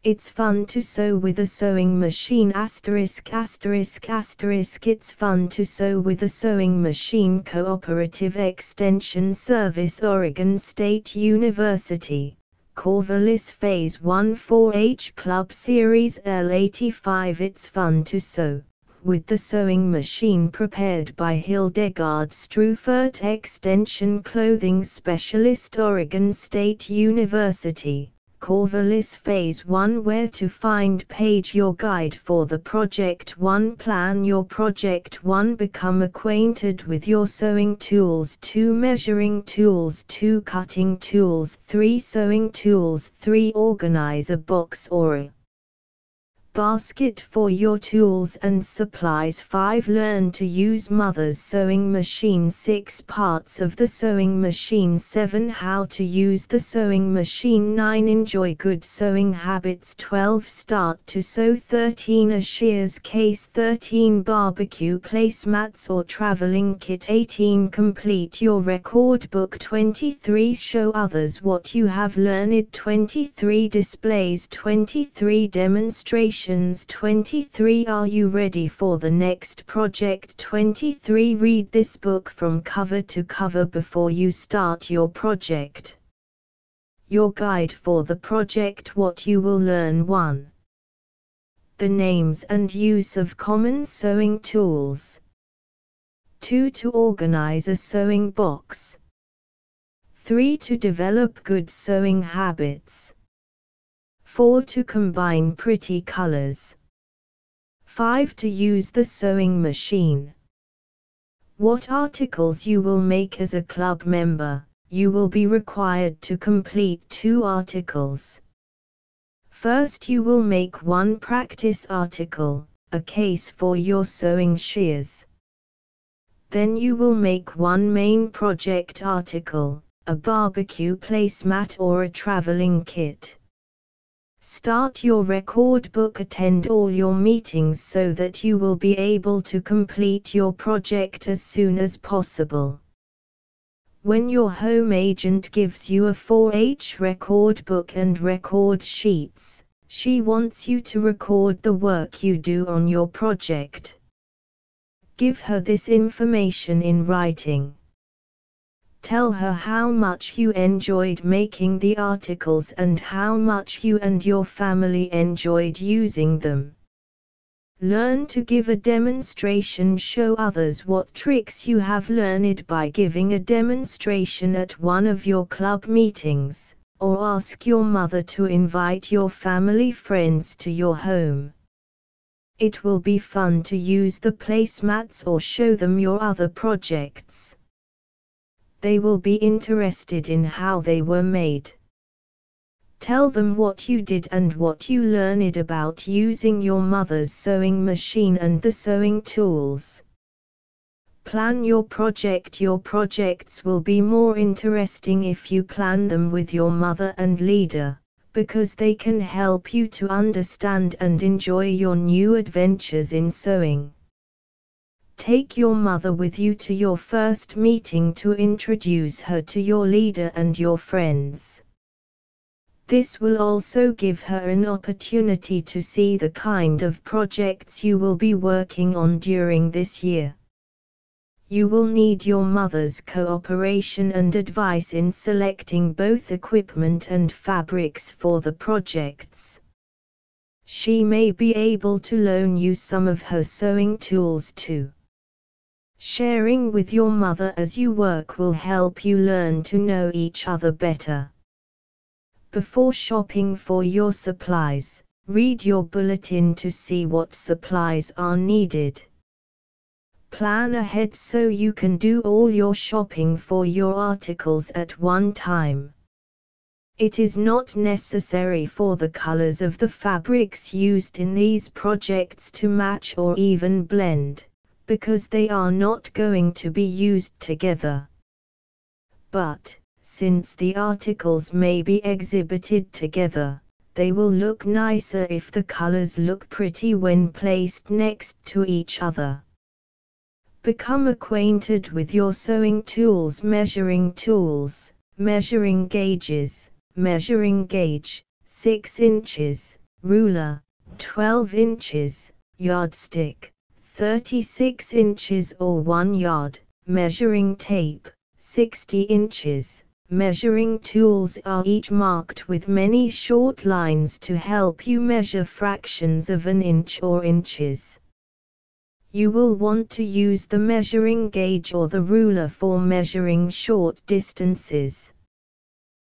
It's fun to sew with a sewing machine *****. It's fun to sew with a sewing machine. Cooperative Extension Service, Oregon State University, Corvallis Phase 1 4-H Club Series L85. It's fun to sew with the sewing machine, prepared by Hildegarde Struefert, Extension Clothing Specialist, Oregon State University, Corvallis Phase 1. Where to find page your guide for the Project 1. Plan your Project 1. Become acquainted with your sewing tools. 2. Measuring tools. 2. Cutting tools. 3. Sewing tools. 3. Organize a box or a basket for your tools and supplies. 5. Learn to use mother's sewing machine. 6. Parts of the sewing machine. 7. How to use the sewing machine. 9. Enjoy good sewing habits. 12. Start to sew. 13. A shears case. 13. Barbecue placemats or traveling kit. 18. Complete your record book. 23. Show others what you have learned. 23. Displays. 23. Demonstrations. 23. Are you ready for the next project? 23. Read this book from cover to cover before you start your project. Your guide for the project. What you will learn. 1. The names and use of common sewing tools. 2. To organize a sewing box. 3. To develop good sewing habits. 4. To combine pretty colors. 5. To use the sewing machine. What articles you will make as a club member? You will be required to complete 2 articles. First, you will make 1 practice article, a case for your sewing shears. Then you will make 1 main project article, a barbecue placemat or a traveling kit. Start your record book. Attend all your meetings so that you will be able to complete your project as soon as possible. When your home agent gives you a 4-H record book and record sheets, she wants you to record the work you do on your project. Give her this information in writing. Tell her how much you enjoyed making the articles and how much you and your family enjoyed using them. Learn to give a demonstration. Show others what tricks you have learned by giving a demonstration at one of your club meetings, or ask your mother to invite your family friends to your home. It will be fun to use the placemats or show them your other projects. They will be interested in how they were made. Tell them what you did and what you learned about using your mother's sewing machine and the sewing tools. Plan your project. Your projects will be more interesting if you plan them with your mother and leader, because they can help you to understand and enjoy your new adventures in sewing. Take your mother with you to your first meeting to introduce her to your leader and your friends. This will also give her an opportunity to see the kind of projects you will be working on during this year. You will need your mother's cooperation and advice in selecting both equipment and fabrics for the projects. She may be able to loan you some of her sewing tools too. Sharing with your mother as you work will help you learn to know each other better. Before shopping for your supplies, read your bulletin to see what supplies are needed. Plan ahead so you can do all your shopping for your articles at one time. It is not necessary for the colors of the fabrics used in these projects to match or even blend, because they are not going to be used together. But, since the articles may be exhibited together, they will look nicer if the colors look pretty when placed next to each other. Become acquainted with your sewing tools. Measuring tools, measuring gauges, measuring gauge, 6 inches, ruler, 12 inches, yardstick, 36 inches or 1 yard, measuring tape, 60 inches. Measuring tools are each marked with many short lines to help you measure fractions of an inch or inches. You will want to use the measuring gauge or the ruler for measuring short distances.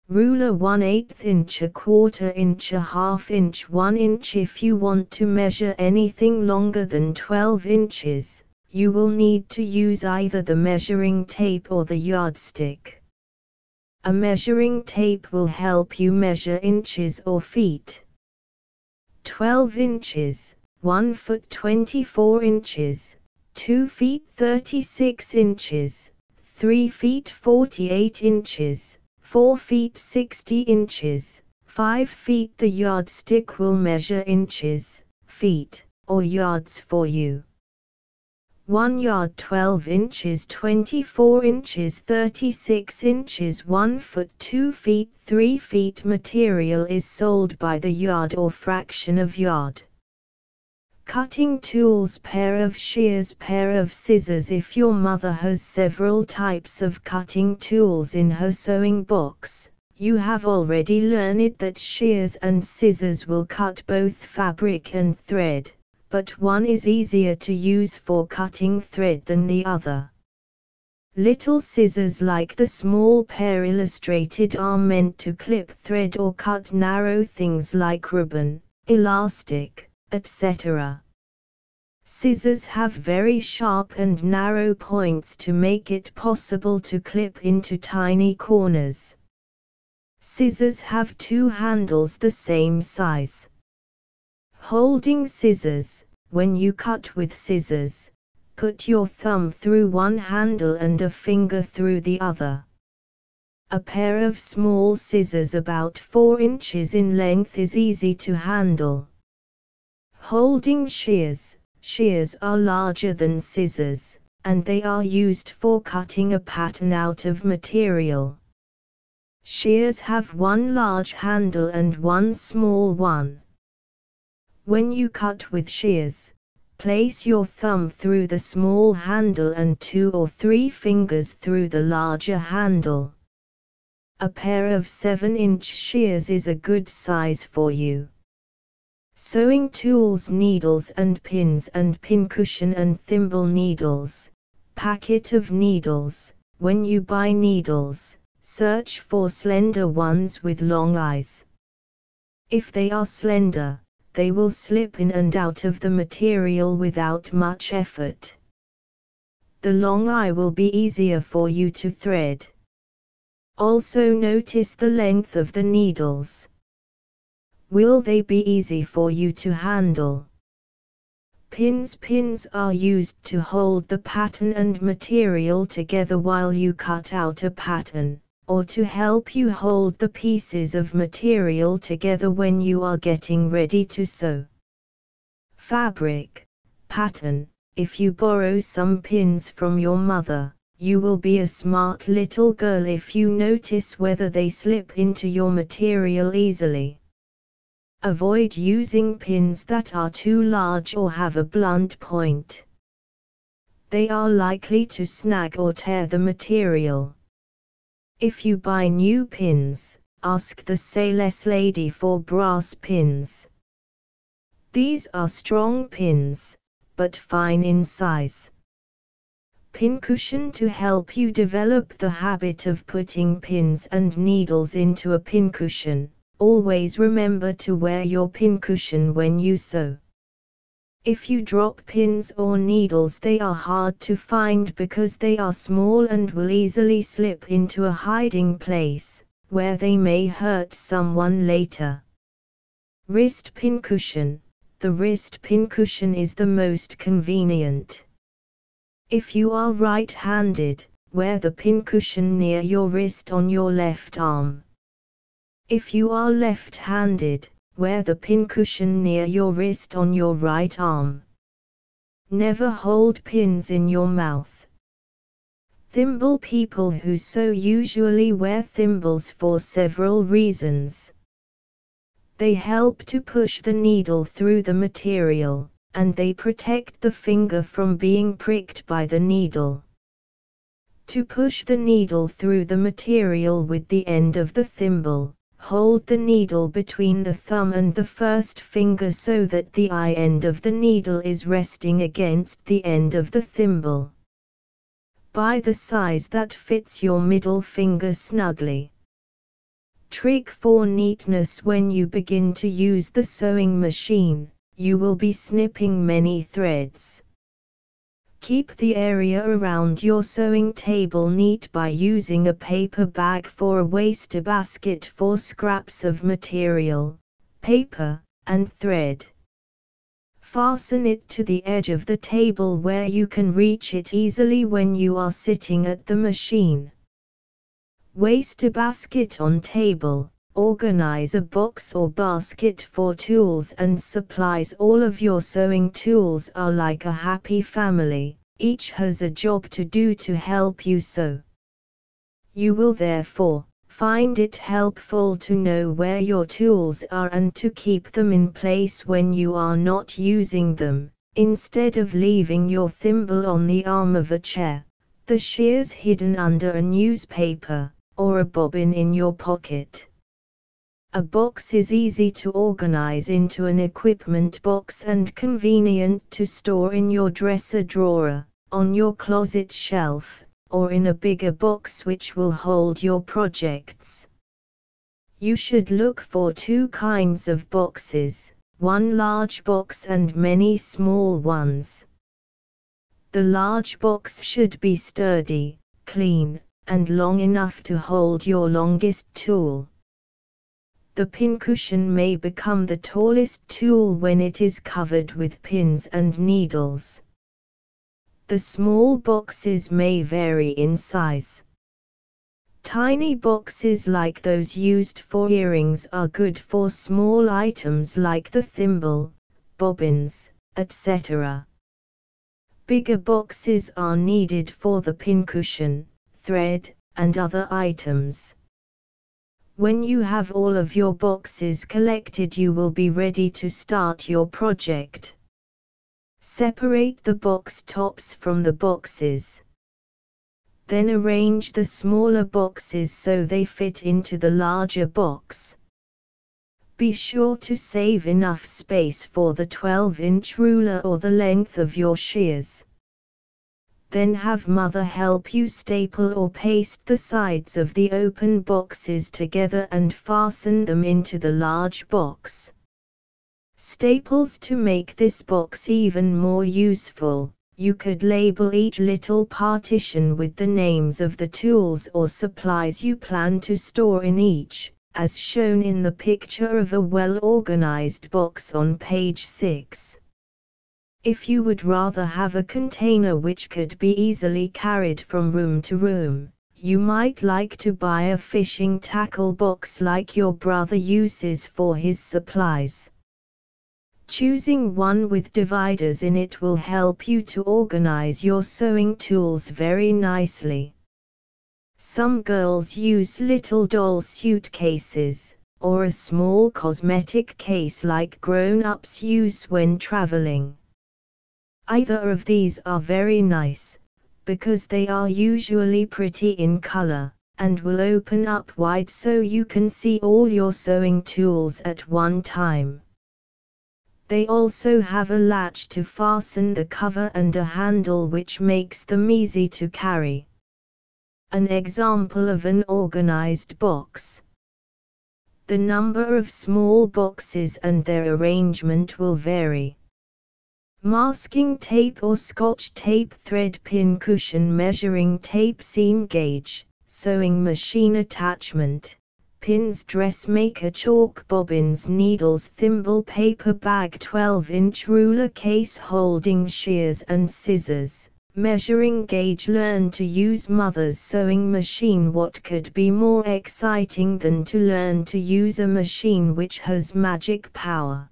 Ruler 1/8 inch, 1/4 inch, 1/2 inch, 1 inch. If you want to measure anything longer than 12 inches, you will need to use either the measuring tape or the yardstick. A measuring tape will help you measure inches or feet. 12 inches, 1 foot 24 inches, 2 feet 36 inches, 3 feet 48 inches, 4 feet 60 inches, 5 feet. The yardstick will measure inches, feet, or yards for you. 1 yard 12 inches, 24 inches, 36 inches, 1 foot, 2 feet, 3 feet. Material is sold by the yard or fraction of yard. Cutting tools, pair of shears, pair of scissors. If your mother has several types of cutting tools in her sewing box, you have already learned that shears and scissors will cut both fabric and thread, but one is easier to use for cutting thread than the other. Little scissors like the small pair illustrated are meant to clip thread or cut narrow things like ribbon, elastic, etc. Scissors have very sharp and narrow points to make it possible to clip into tiny corners. Scissors have 2 handles the same size. Holding scissors, when you cut with scissors, put your thumb through one handle and a finger through the other. A pair of small scissors about 4 inches in length is easy to handle. Holding shears. Shears are larger than scissors, and they are used for cutting a pattern out of material. Shears have one large handle and one small one. When you cut with shears, place your thumb through the small handle and 2 or 3 fingers through the larger handle. A pair of 7-inch shears is a good size for you. Sewing tools, needles and pincushion and thimble needles. Packet of needles. When you buy needles, search for slender ones with long eyes. If they are slender, they will slip in and out of the material without much effort. The long eye will be easier for you to thread. Also notice the length of the needles. Will they be easy for you to handle? Pins. Pins are used to hold the pattern and material together while you cut out a pattern, or to help you hold the pieces of material together when you are getting ready to sew. Fabric, pattern. If you borrow some pins from your mother, you will be a smart little girl if you notice whether they slip into your material easily. Avoid using pins that are too large or have a blunt point. They are likely to snag or tear the material. If you buy new pins, ask the sales lady for brass pins. These are strong pins, but fine in size. Pincushion. To help you develop the habit of putting pins and needles into a pincushion, always remember to wear your pincushion when you sew. If you drop pins or needles, they are hard to find because they are small and will easily slip into a hiding place, where they may hurt someone later. Wrist pincushion. The wrist pincushion is the most convenient. If you are right-handed, wear the pincushion near your wrist on your left arm. If you are left-handed, wear the pincushion near your wrist on your right arm. Never hold pins in your mouth. Thimble. People who sew usually wear thimbles for several reasons. They help to push the needle through the material, and they protect the finger from being pricked by the needle. To push the needle through the material with the end of the thimble, hold the needle between the thumb and the first finger so that the eye end of the needle is resting against the end of the thimble. Buy the size that fits your middle finger snugly. Trick for neatness: when you begin to use the sewing machine, you will be snipping many threads. Keep the area around your sewing table neat by using a paper bag for a wastebasket for scraps of material, paper, and thread. Fasten it to the edge of the table where you can reach it easily when you are sitting at the machine. Wastebasket on table. Organize a box or basket for tools and supplies. All of your sewing tools are like a happy family, each has a job to do to help you sew. You will therefore find it helpful to know where your tools are and to keep them in place when you are not using them, instead of leaving your thimble on the arm of a chair, the shears hidden under a newspaper, or a bobbin in your pocket. A box is easy to organize into an equipment box and convenient to store in your dresser drawer, on your closet shelf, or in a bigger box which will hold your projects. You should look for two kinds of boxes, one large box and many small ones. The large box should be sturdy, clean, and long enough to hold your longest tool. The pincushion may become the tallest tool when it is covered with pins and needles. The small boxes may vary in size. Tiny boxes like those used for earrings are good for small items like the thimble, bobbins, etc. Bigger boxes are needed for the pincushion, thread, and other items. When you have all of your boxes collected, you will be ready to start your project. Separate the box tops from the boxes. Then arrange the smaller boxes so they fit into the larger box. Be sure to save enough space for the 12-inch ruler or the length of your shears. Then have mother help you staple or paste the sides of the open boxes together and fasten them into the large box. Staples to make this box even more useful. You could label each little partition with the names of the tools or supplies you plan to store in each, as shown in the picture of a well-organized box on page 6. If you would rather have a container which could be easily carried from room to room, you might like to buy a fishing tackle box like your brother uses for his supplies. Choosing one with dividers in it will help you to organize your sewing tools very nicely. Some girls use little doll suitcases, or a small cosmetic case like grown-ups use when traveling. Either of these are very nice, because they are usually pretty in color, and will open up wide so you can see all your sewing tools at one time. They also have a latch to fasten the cover and a handle which makes them easy to carry. An example of an organized box. The number of small boxes and their arrangement will vary. Masking tape or Scotch tape, thread, pin cushion, measuring tape, seam gauge, sewing machine attachment, pins, dressmaker, chalk, bobbins, needles, thimble, paper bag, 12-inch ruler, case holding shears and scissors, measuring gauge. Learn to use mother's sewing machine. What could be more exciting than to learn to use a machine which has magic power?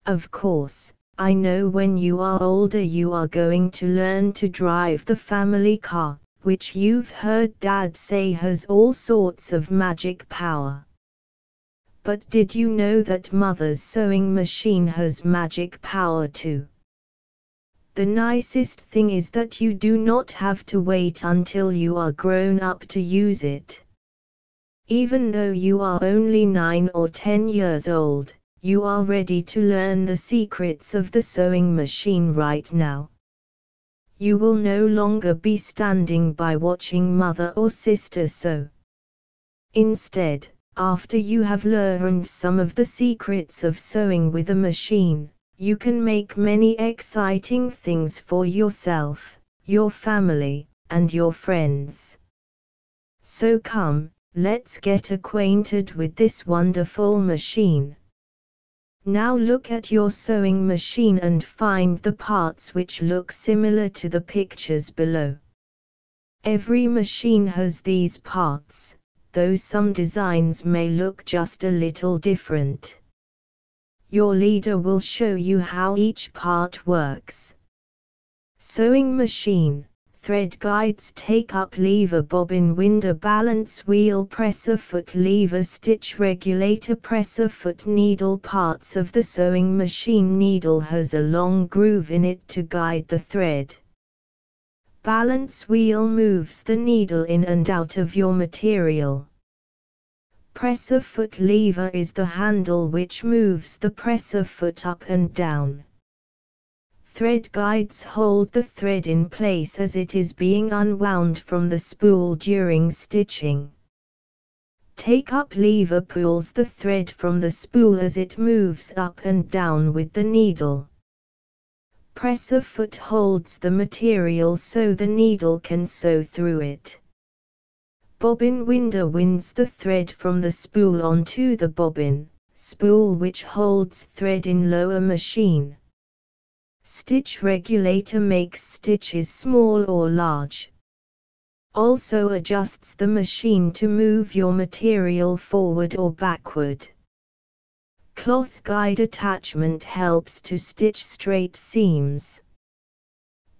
Of course, I know when you are older you are going to learn to drive the family car, which you've heard Dad say has all sorts of magic power. But did you know that Mother's sewing machine has magic power too? The nicest thing is that you do not have to wait until you are grown up to use it. Even though you are only 9 or 10 years old, you are ready to learn the secrets of the sewing machine right now. You will no longer be standing by watching mother or sister sew. Instead, after you have learned some of the secrets of sewing with a machine, you can make many exciting things for yourself, your family, and your friends. So come, let's get acquainted with this wonderful machine. Now look at your sewing machine and find the parts which look similar to the pictures below. Every machine has these parts, though some designs may look just a little different. Your leader will show you how each part works. Sewing machine, thread guides, take up lever, bobbin winder, balance wheel, presser foot, lever, stitch regulator, presser foot, needle. Parts of the sewing machine. Needle has a long groove in it to guide the thread. Balance wheel moves the needle in and out of your material. Presser foot, lever is the handle which moves the presser foot up and down. Thread guides hold the thread in place as it is being unwound from the spool during stitching. Take up lever pulls the thread from the spool as it moves up and down with the needle. Presser foot holds the material so the needle can sew through it. Bobbin winder winds the thread from the spool onto the bobbin, spool which holds thread in lower machine. Stitch regulator makes stitches small or large. Also adjusts the machine to move your material forward or backward. Cloth guide attachment helps to stitch straight seams.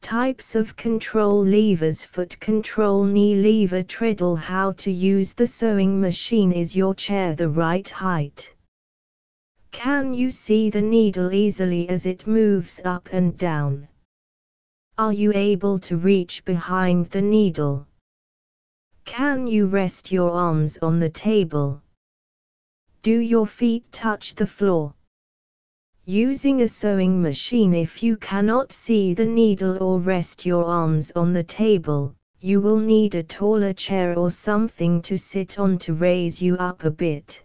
Types of control levers: foot control, knee lever, treadle. How to use the sewing machine. Is your chair the right height? Can you see the needle easily as it moves up and down? Are you able to reach behind the needle? Can you rest your arms on the table? Do your feet touch the floor? Using a sewing machine, if you cannot see the needle or rest your arms on the table, you will need a taller chair or something to sit on to raise you up a bit.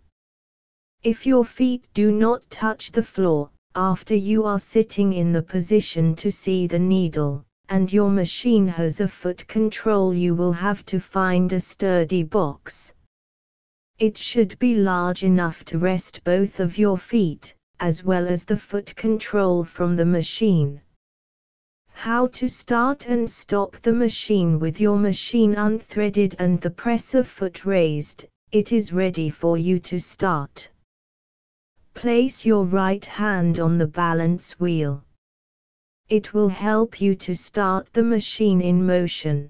If your feet do not touch the floor, after you are sitting in the position to see the needle, and your machine has a foot control, you will have to find a sturdy box. It should be large enough to rest both of your feet, as well as the foot control from the machine. How to start and stop the machine. With your machine unthreaded and the presser foot raised, it is ready for you to start. Place your right hand on the balance wheel. It will help you to start the machine in motion.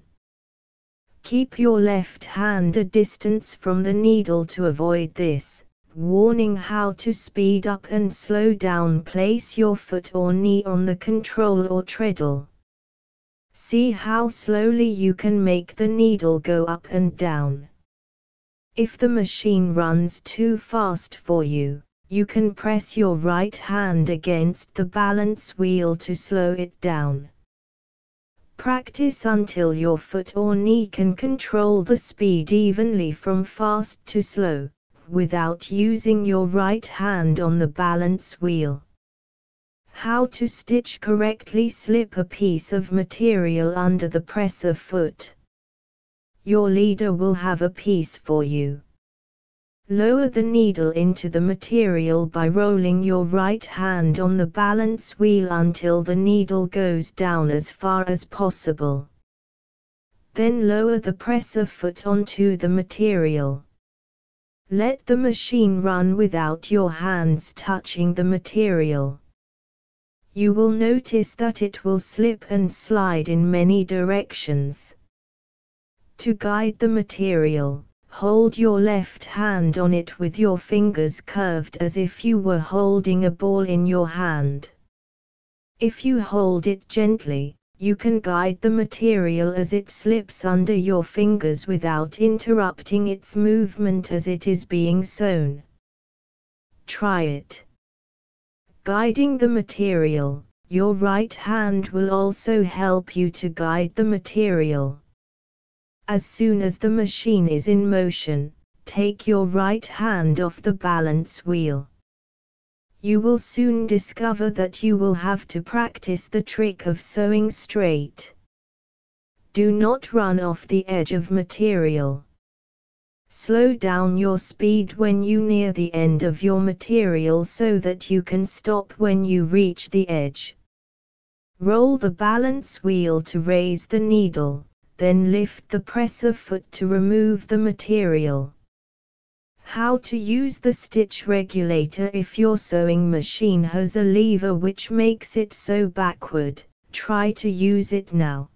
Keep your left hand a distance from the needle to avoid this. Warning: how to speed up and slow down. Place your foot or knee on the control or treadle. See how slowly you can make the needle go up and down. If the machine runs too fast for you, you can press your right hand against the balance wheel to slow it down. Practice until your foot or knee can control the speed evenly from fast to slow, without using your right hand on the balance wheel. How to stitch correctly. Slip a piece of material under the presser foot. Your leader will have a piece for you. Lower the needle into the material by rolling your right hand on the balance wheel until the needle goes down as far as possible. Then lower the presser foot onto the material. Let the machine run without your hands touching the material. You will notice that it will slip and slide in many directions. To guide the material, Hold your left hand on it with your fingers curved as if you were holding a ball in your hand. If you hold it gently, you can guide the material as it slips under your fingers without interrupting its movement as it is being sewn. Try it. Guiding the material, your right hand will also help you to guide the material. As soon as the machine is in motion, take your right hand off the balance wheel. You will soon discover that you will have to practice the trick of sewing straight. Do not run off the edge of material. Slow down your speed when you near the end of your material so that you can stop when you reach the edge. Roll the balance wheel to raise the needle, then lift the presser foot to remove the material. How to use the stitch regulator. If your sewing machine has a lever which makes it sew backward, try to use it now.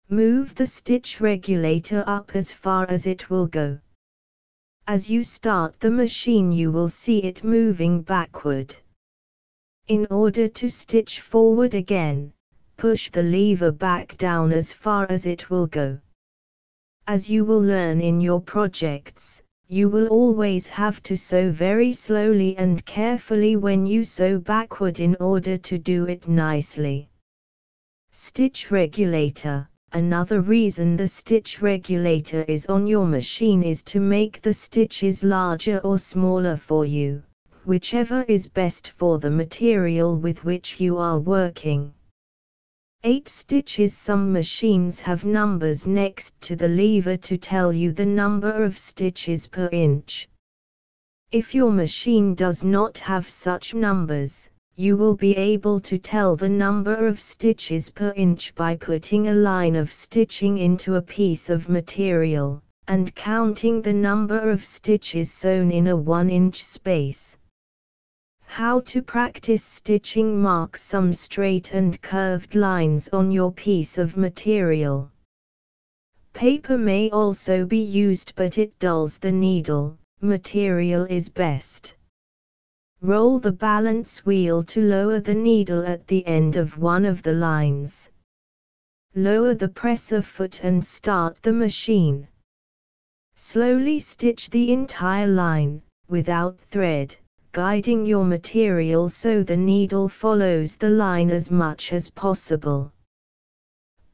Move the stitch regulator up as far as it will go. As you start the machine you will see it moving backward. In order to stitch forward again, push the lever back down as far as it will go. As you will learn in your projects, you will always have to sew very slowly and carefully when you sew backward in order to do it nicely. Stitch regulator. Another reason the stitch regulator is on your machine is to make the stitches larger or smaller for you, whichever is best for the material with which you are working. 8 stitches. Some machines have numbers next to the lever to tell you the number of stitches per inch. If your machine does not have such numbers, you will be able to tell the number of stitches per inch by putting a line of stitching into a piece of material, and counting the number of stitches sewn in a 1-inch space. How to practice stitching. Mark some straight and curved lines on your piece of material. Paper may also be used but it dulls the needle. Material is best. Roll the balance wheel to lower the needle at the end of one of the lines. Lower the presser foot and start the machine. Slowly stitch the entire line, without thread, guiding your material so the needle follows the line as much as possible.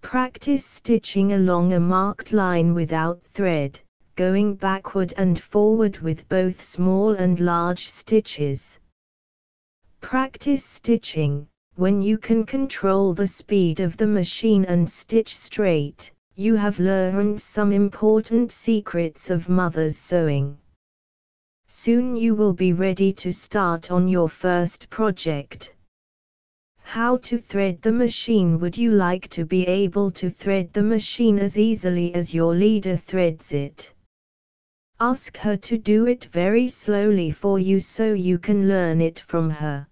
Practice stitching along a marked line without thread, going backward and forward with both small and large stitches. Practice stitching. When you can control the speed of the machine and stitch straight, you have learned some important secrets of mother's sewing. Soon you will be ready to start on your first project. How to thread the machine. Would you like to be able to thread the machine as easily as your leader threads it? Ask her to do it very slowly for you so you can learn it from her.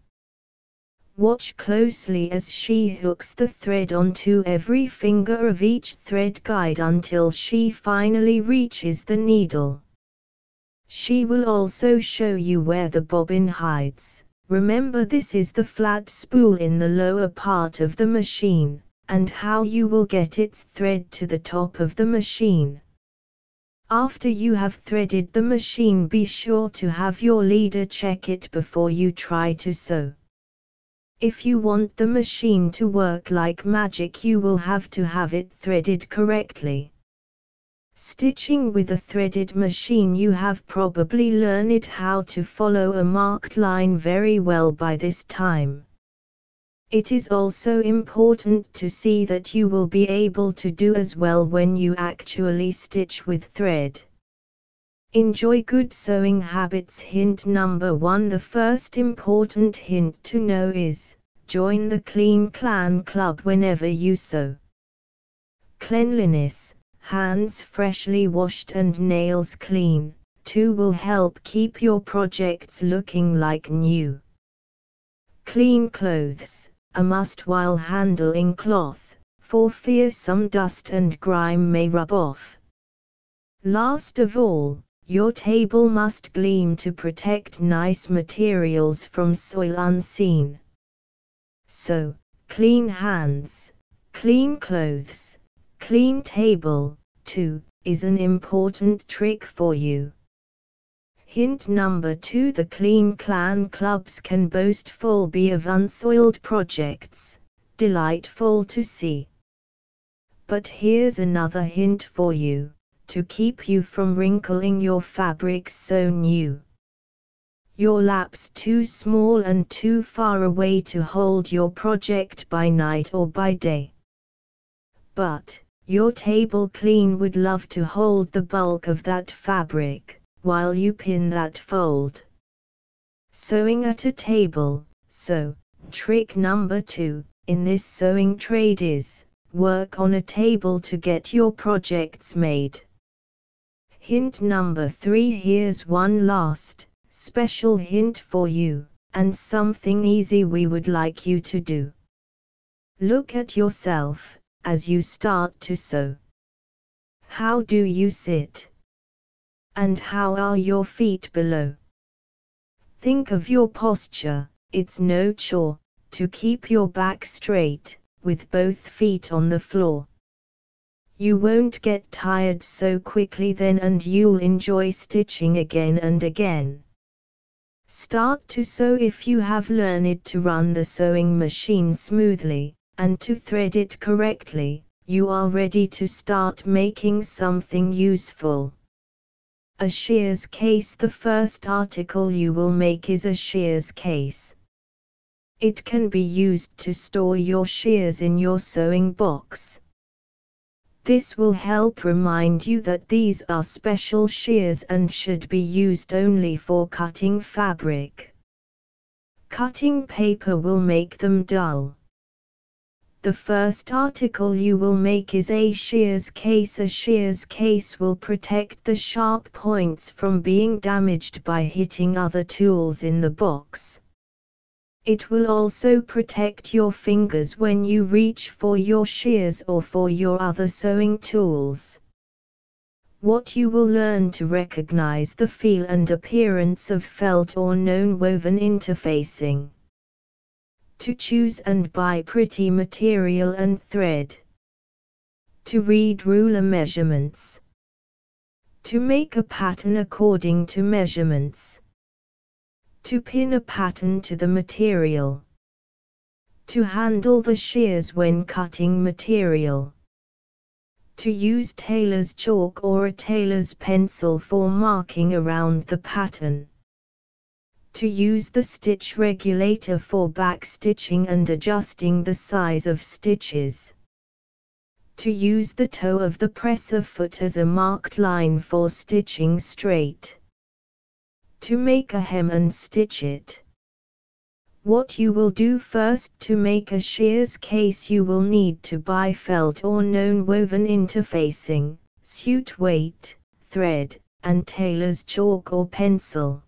Watch closely as she hooks the thread onto every finger of each thread guide until she finally reaches the needle. She will also show you where the bobbin hides. Remember, this is the flat spool in the lower part of the machine, and how you will get its thread to the top of the machine. After you have threaded the machine, be sure to have your leader check it before you try to sew. If you want the machine to work like magic, you will have to have it threaded correctly. Stitching with a threaded machine. You have probably learned how to follow a marked line very well by this time. It is also important to see that you will be able to do as well when you actually stitch with thread. Enjoy good sewing habits. Hint number 1. The first important hint to know is, join the Clean Clan Club whenever you sew. Cleanliness, hands freshly washed and nails clean, too, will help keep your projects looking like new. Clean clothes, a must while handling cloth, for fear some dust and grime may rub off. Last of all, your table must gleam to protect nice materials from soil unseen. So, clean hands, clean clothes, clean table, too, is an important trick for you. Hint number 2: the Clean Clan clubs can boastful be of unsoiled projects, delightful to see. But here's another hint for you, to keep you from wrinkling your fabrics so new. Your lap's too small and too far away to hold your project by night or by day. But, your table clean would love to hold the bulk of that fabric, while you pin that fold. Sewing at a table. So, trick number 2, in this sewing trade is, work on a table to get your projects made. Hint number 3: here's one last, special hint for you, and something easy we would like you to do. Look at yourself, as you start to sew. How do you sit? And how are your feet below? Think of your posture. It's no chore, to keep your back straight, with both feet on the floor. You won't get tired so quickly then, and you'll enjoy stitching again and again. Start to sew if you have learned to run the sewing machine smoothly, and to thread it correctly. You are ready to start making something useful. A shears case. The first article you will make is a shears case. It can be used to store your shears in your sewing box. This will help remind you that these are special shears and should be used only for cutting fabric. Cutting paper will make them dull. The first article you will make is a shears case. A shears case will protect the sharp points from being damaged by hitting other tools in the box. It will also protect your fingers when you reach for your shears or for your other sewing tools. What you will learn to recognize the feel and appearance of felt or non-woven interfacing. To choose and buy pretty material and thread. To read ruler measurements. To make a pattern according to measurements. To pin a pattern to the material. To handle the shears when cutting material. To use tailor's chalk or a tailor's pencil for marking around the pattern. To use the stitch regulator for back stitching and adjusting the size of stitches. To use the toe of the presser foot as a marked line for stitching straight. To make a hem and stitch it. What you will do first: to make a shears case you will need to buy felt or non-woven interfacing, suit weight, thread, and tailor's chalk or pencil.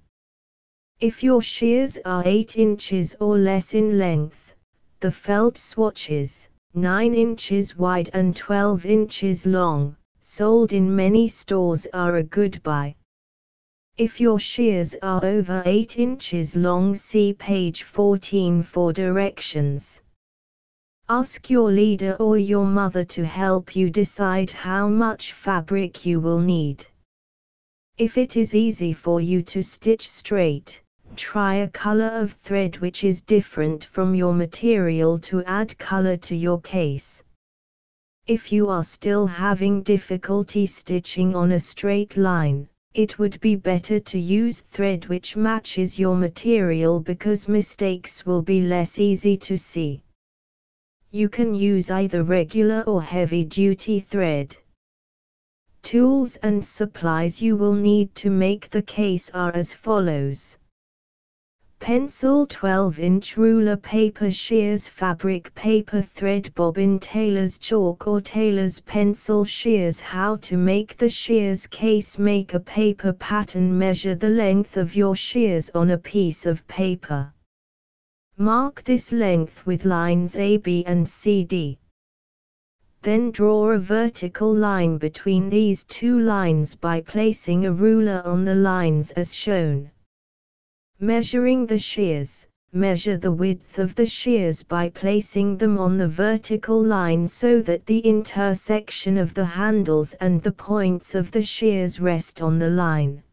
If your shears are 8 inches or less in length, the felt swatches, 9 inches wide and 12 inches long, sold in many stores are a good buy. If your shears are over 8 inches long, see page 14 for directions. Ask your leader or your mother to help you decide how much fabric you will need. If it is easy for you to stitch straight, try a color of thread which is different from your material to add color to your case. If you are still having difficulty stitching on a straight line, it would be better to use thread which matches your material because mistakes will be less easy to see. You can use either regular or heavy-duty thread. Tools and supplies you will need to make the case are as follows. Pencil, 12-inch ruler, paper, shears, fabric paper, thread, bobbin, tailor's chalk or tailor's pencil, shears. How to make the shears case: make a paper pattern. Measure the length of your shears on a piece of paper. Mark this length with lines A, B and C, D. Then draw a vertical line between these two lines by placing a ruler on the lines as shown. Measuring the shears, measure the width of the shears by placing them on the vertical line so that the intersection of the handles and the points of the shears rest on the line.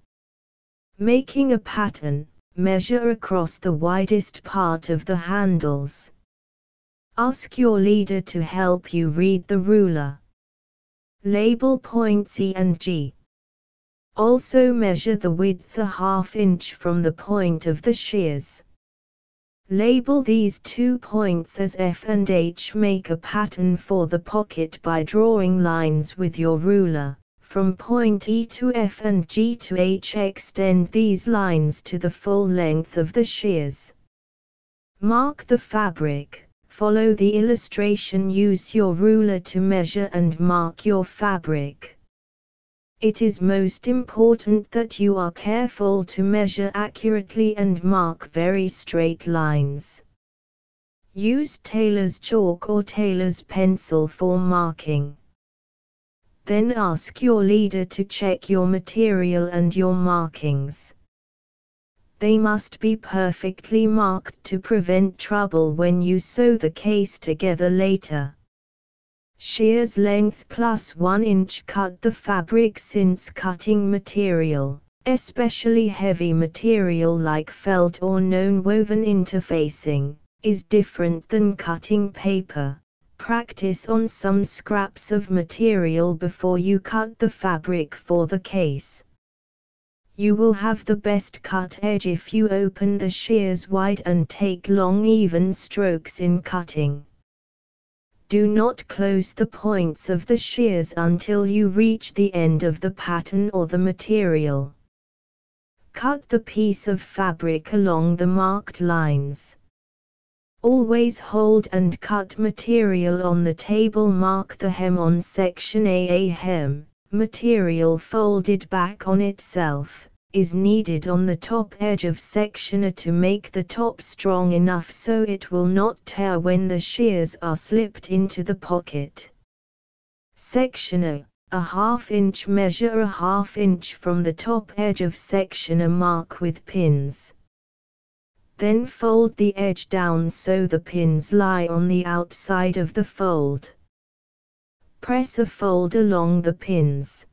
Making a pattern, measure across the widest part of the handles. Ask your leader to help you read the ruler. Label points E and G. Also measure the width ½ inch from the point of the shears. Label these 2 points as F and H. Make a pattern for the pocket by drawing lines with your ruler. From point E to F and G to H, extend these lines to the full length of the shears. Mark the fabric. Follow the illustration. Use your ruler to measure and mark your fabric. It is most important that you are careful to measure accurately and mark very straight lines. Use tailor's chalk or tailor's pencil for marking. Then ask your leader to check your material and your markings. They must be perfectly marked to prevent trouble when you sew the case together later. Shears length +1 inch. Cut the fabric. Since cutting material, especially heavy material like felt or non-woven interfacing, is different than cutting paper, practice on some scraps of material before you cut the fabric for the case. You will have the best cut edge if you open the shears wide and take long even strokes in cutting. Do not close the points of the shears until you reach the end of the pattern or the material. Cut the piece of fabric along the marked lines. Always hold and cut material on the table. Mark the hem on section A. A hem, material folded back on itself, is needed on the top edge of section A to make the top strong enough so it will not tear when the shears are slipped into the pocket. Section A, ½ inch. Measure ½ inch from the top edge of section A. Mark with pins. Then fold the edge down so the pins lie on the outside of the fold. Press a fold along the pins.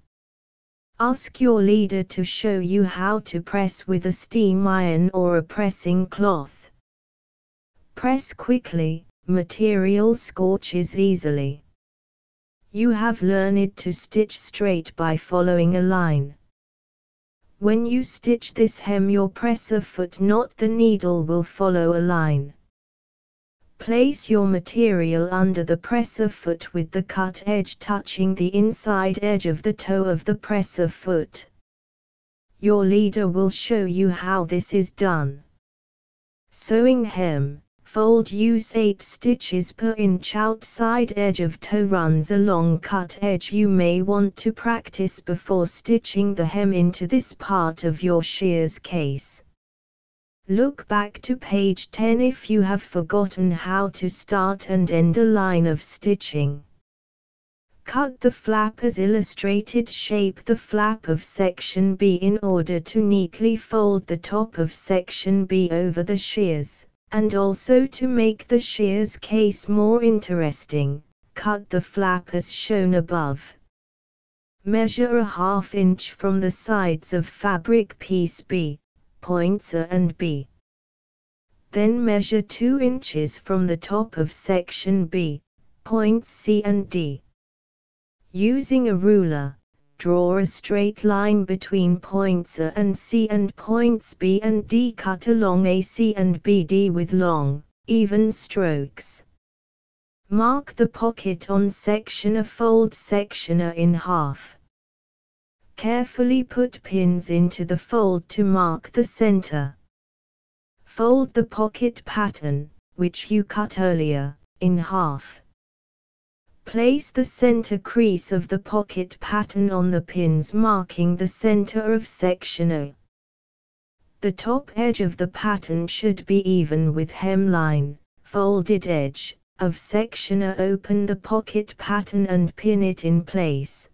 Ask your leader to show you how to press with a steam iron or a pressing cloth. Press quickly, material scorches easily. You have learned to stitch straight by following a line. When you stitch this hem, your presser foot, not the needle, will follow a line. Place your material under the presser foot with the cut edge touching the inside edge of the toe of the presser foot. Your leader will show you how this is done. Sewing hem, fold. Use 8 stitches per inch. Outside edge of toe runs along cut edge. You may want to practice before stitching the hem into this part of your shears case. Look back to page 10 if you have forgotten how to start and end a line of stitching. Cut the flap as illustrated. Shape the flap of section B in order to neatly fold the top of section B over the shears, and also to make the shears case more interesting. Cut the flap as shown above. Measure ½ inch from the sides of fabric piece B, points A and B. Then measure 2 inches from the top of section B, points C and D. Using a ruler, draw a straight line between points A and C and points B and D. Cut along AC and BD with long, even strokes. Mark the pocket on section A. Fold section A in half. Carefully put pins into the fold to mark the center. Fold the pocket pattern, which you cut earlier, in half. Place the center crease of the pocket pattern on the pins marking the center of section A. The top edge of the pattern should be even with hemline, folded edge, of sectioner. Open the pocket pattern and pin it in place.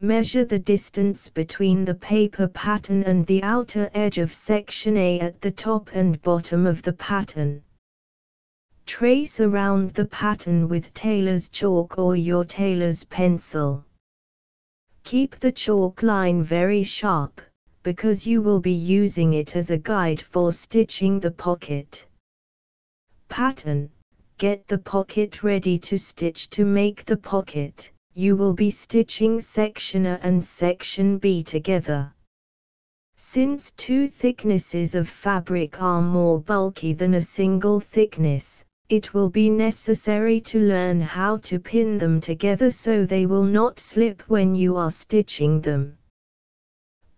Measure the distance between the paper pattern and the outer edge of section A at the top and bottom of the pattern. Trace around the pattern with tailor's chalk or your tailor's pencil. Keep the chalk line very sharp, because you will be using it as a guide for stitching the pocket pattern. Get the pocket ready to stitch. To make the pocket, you will be stitching section A and section B together. Since two thicknesses of fabric are more bulky than a single thickness, it will be necessary to learn how to pin them together so they will not slip when you are stitching them.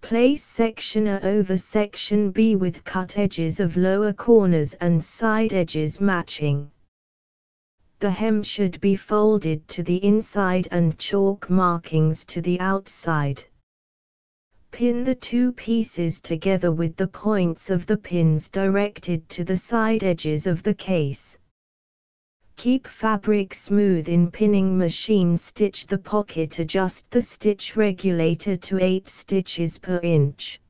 Place section A over section B with cut edges of lower corners and side edges matching. The hem should be folded to the inside and chalk markings to the outside. Pin the two pieces together with the points of the pins directed to the side edges of the case. Keep fabric smooth in pinning machine. Stitch the pocket. Adjust the stitch regulator to 8 stitches per inch.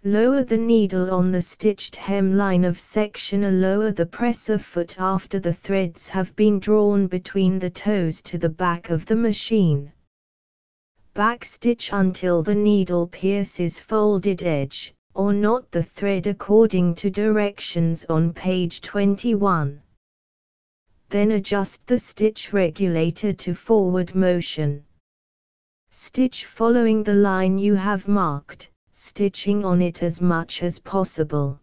Lower the needle on the stitched hemline of section A. Lower the presser foot after the threads have been drawn between the toes to the back of the machine. Backstitch until the needle pierces folded edge, or knot the thread according to directions on page 21. Then adjust the stitch regulator to forward motion. Stitch following the line you have marked, stitching on it as much as possible.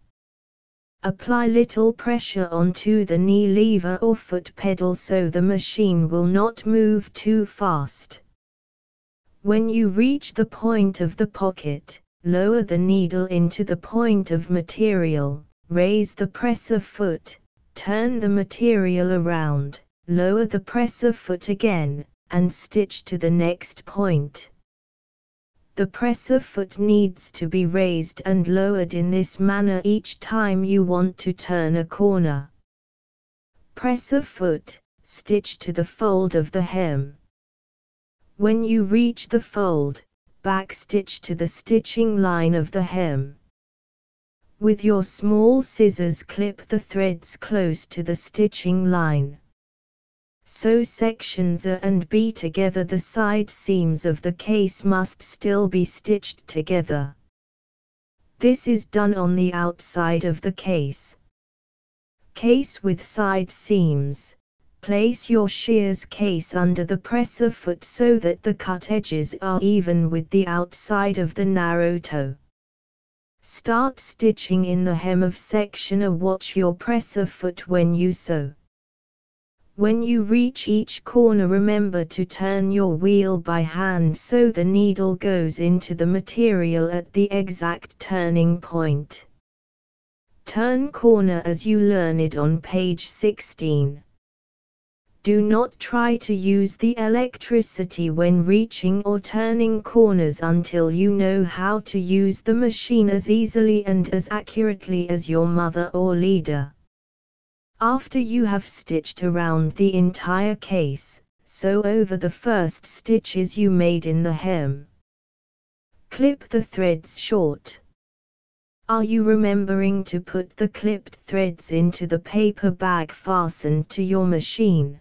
Apply little pressure onto the knee lever or foot pedal so the machine will not move too fast. When you reach the point of the pocket, lower the needle into the point of material, raise the presser foot, turn the material around, lower the presser foot again, and stitch to the next point. The presser foot needs to be raised and lowered in this manner each time you want to turn a corner. Presser foot, stitch to the fold of the hem. When you reach the fold, backstitch to the stitching line of the hem. With your small scissors clip the threads close to the stitching line. Sew sections A and B together. The side seams of the case must still be stitched together. This is done on the outside of the case. Case with side seams. Place your shears case under the presser foot so that the cut edges are even with the outside of the narrow toe. Start stitching in the hem of section A. Watch your presser foot when you sew. When you reach each corner, remember to turn your wheel by hand so the needle goes into the material at the exact turning point. Turn corner as you learn it on page 16. Do not try to use the electricity when reaching or turning corners until you know how to use the machine as easily and as accurately as your mother or leader. After you have stitched around the entire case, sew over the first stitches you made in the hem. Clip the threads short. Are you remembering to put the clipped threads into the paper bag fastened to your machine?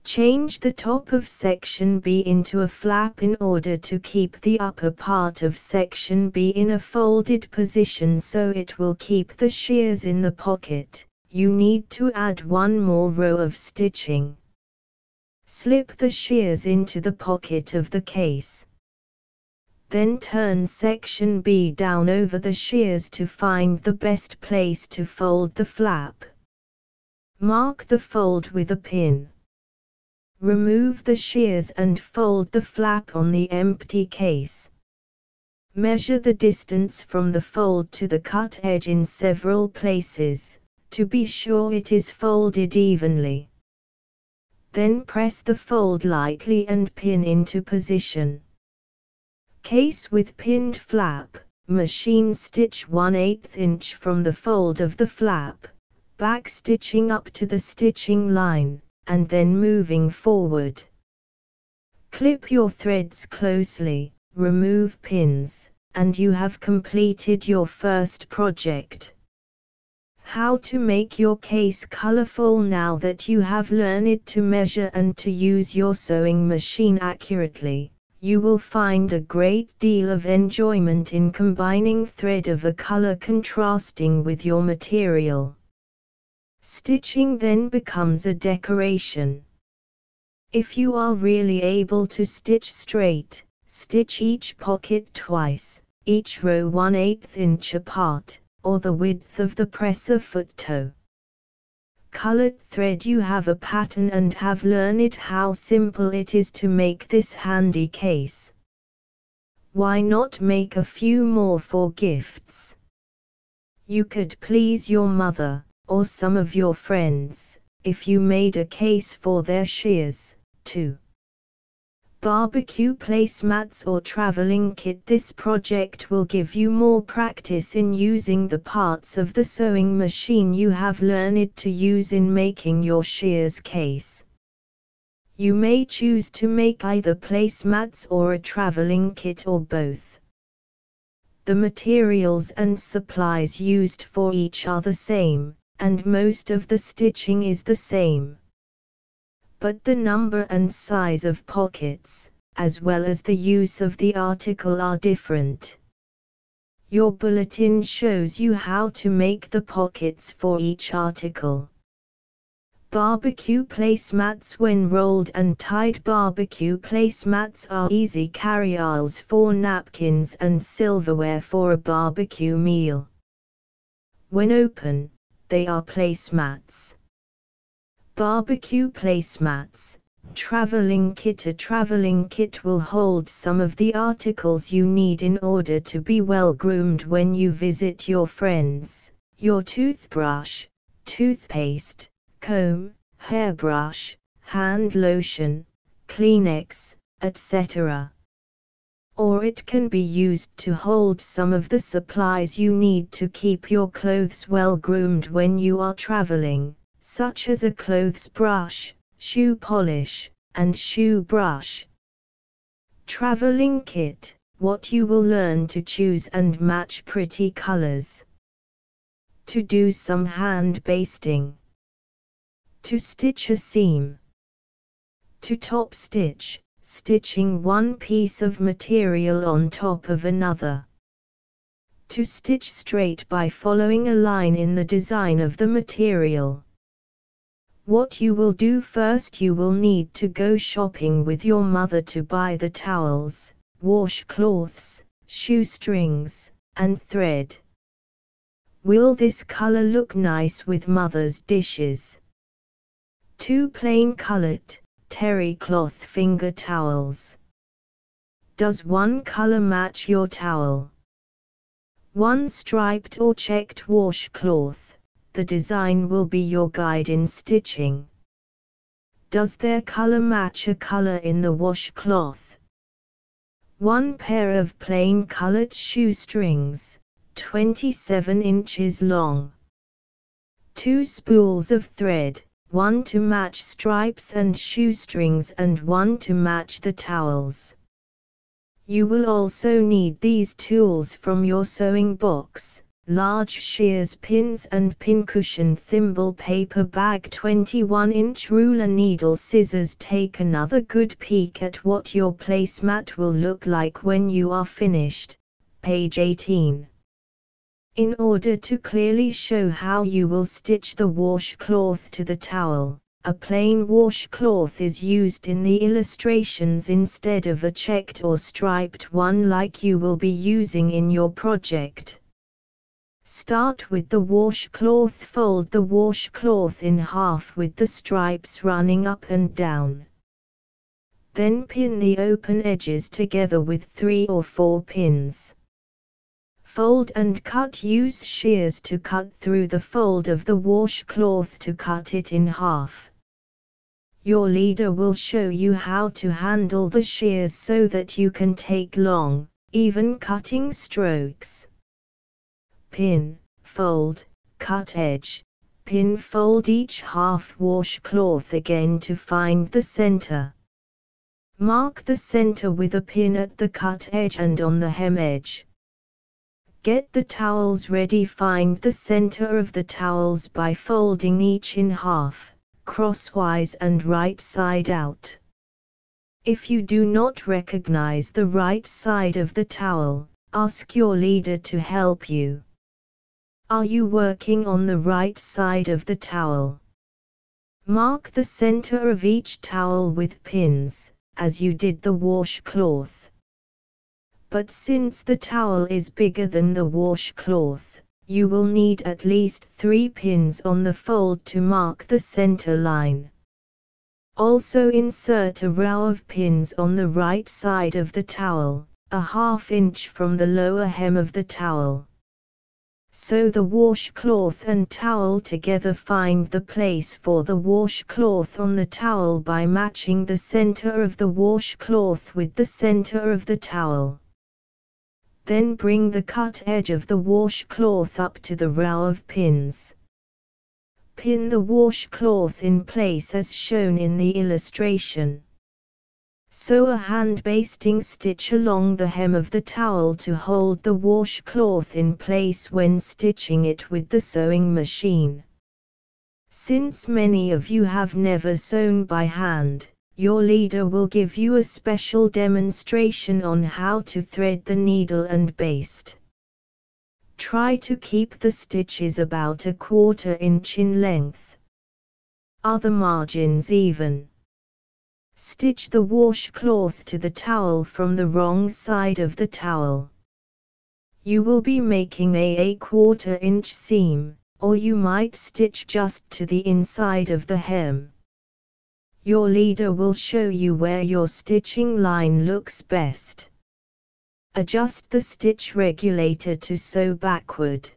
Change the top of section B into a flap in order to keep the upper part of section B in a folded position so it will keep the shears in the pocket. You need to add one more row of stitching. Slip the shears into the pocket of the case. Then turn section B down over the shears to find the best place to fold the flap. Mark the fold with a pin. Remove the shears and fold the flap on the empty case. Measure the distance from the fold to the cut edge in several places, to be sure it is folded evenly. Then press the fold lightly and pin into position. Case with pinned flap, machine stitch 1/8 inch from the fold of the flap, back stitching up to the stitching line, and then moving forward. Clip your threads closely, remove pins, and you have completed your first project. How to make your case colorful. Now that you have learned to measure and to use your sewing machine accurately, you will find a great deal of enjoyment in combining thread of a color contrasting with your material. Stitching then becomes a decoration. If you are really able to stitch straight, stitch each pocket twice, each row 1/8 inch apart, or the width of the presser foot toe. Colored thread. You have a pattern and have learned how simple it is to make this handy case. Why not make a few more for gifts? You could please your mother, or some of your friends, if you made a case for their shears, too. Barbecue placemats or traveling kit. This project will give you more practice in using the parts of the sewing machine you have learned to use in making your shears case. You may choose to make either placemats or a traveling kit or both. The materials and supplies used for each are the same, and most of the stitching is the same. But the number and size of pockets, as well as the use of the article, are different. Your bulletin shows you how to make the pockets for each article. Barbecue placemats. When rolled and tied, barbecue placemats are easy carryalls for napkins and silverware for a barbecue meal. When open, they are placemats. Barbecue placemats. Traveling kit. A traveling kit will hold some of the articles you need in order to be well groomed when you visit your friends: your toothbrush, toothpaste, comb, hairbrush, hand lotion, Kleenex, etc. Or it can be used to hold some of the supplies you need to keep your clothes well groomed when you are traveling, such as a clothes brush, shoe polish, and shoe brush. Traveling kit. What you will learn to choose and match pretty colors. To do some hand basting. To stitch a seam. To top stitch, stitching one piece of material on top of another. To stitch straight by following a line in the design of the material. What you will do first: you will need to go shopping with your mother to buy the towels, washcloths, shoestrings, and thread. Will this color look nice with mother's dishes? 2 plain colored, terry cloth finger towels. Does one color match your towel? 1 striped or checked washcloth. The design will be your guide in stitching. Does their color match a color in the washcloth? 1 pair of plain colored shoestrings, 27 inches long. 2 spools of thread, 1 to match stripes and shoestrings and 1 to match the towels. You will also need these tools from your sewing box: large shears, pins and pincushion, thimble, paper bag, 21-inch ruler, needle, scissors. Take another good peek at what your placemat will look like when you are finished. Page 18. In order to clearly show how you will stitch the washcloth to the towel, a plain washcloth is used in the illustrations instead of a checked or striped one like you will be using in your project. Start with the washcloth. Fold the washcloth in half with the stripes running up and down. Then pin the open edges together with 3 or 4 pins. Fold and cut. Use shears to cut through the fold of the washcloth to cut it in half. Your leader will show you how to handle the shears so that you can take long, even cutting strokes. Pin, fold, cut edge, Pin fold each half washcloth again to find the center. Mark the center with a pin at the cut edge and on the hem edge. Get the towels ready. Find the center of the towels by folding each in half, crosswise and right side out. If you do not recognize the right side of the towel, ask your leader to help you. Are you working on the right side of the towel? Mark the center of each towel with pins, as you did the washcloth. But since the towel is bigger than the washcloth, you will need at least 3 pins on the fold to mark the center line. Also insert a row of pins on the right side of the towel, a ½ inch from the lower hem of the towel. Sew the washcloth and towel together. Find the place for the washcloth on the towel by matching the center of the washcloth with the center of the towel. Then bring the cut edge of the washcloth up to the row of pins. Pin the washcloth in place as shown in the illustration. Sew a hand basting stitch along the hem of the towel to hold the washcloth in place when stitching it with the sewing machine. Since many of you have never sewn by hand, your leader will give you a special demonstration on how to thread the needle and baste. Try to keep the stitches about 1/4 inch in length. Are the margins even? Stitch the washcloth to the towel from the wrong side of the towel. You will be making a 1/4 inch seam, or you might stitch just to the inside of the hem. Your leader will show you where your stitching line looks best. Adjust the stitch regulator to sew backward.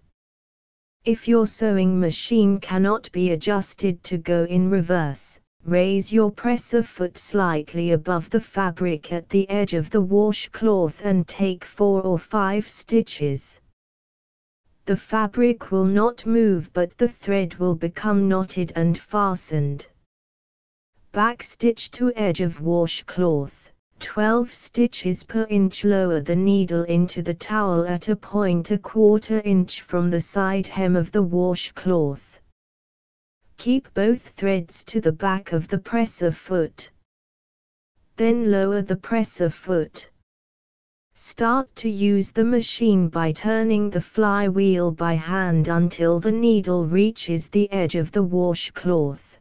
If your sewing machine cannot be adjusted to go in reverse, raise your presser foot slightly above the fabric at the edge of the washcloth and take 4 or 5 stitches. The fabric will not move, but the thread will become knotted and fastened. Backstitch to edge of washcloth, 12 stitches per inch. Lower the needle into the towel at a point 1/4 inch from the side hem of the washcloth. Keep both threads to the back of the presser foot. Then lower the presser foot. Start to use the machine by turning the flywheel by hand until the needle reaches the edge of the washcloth.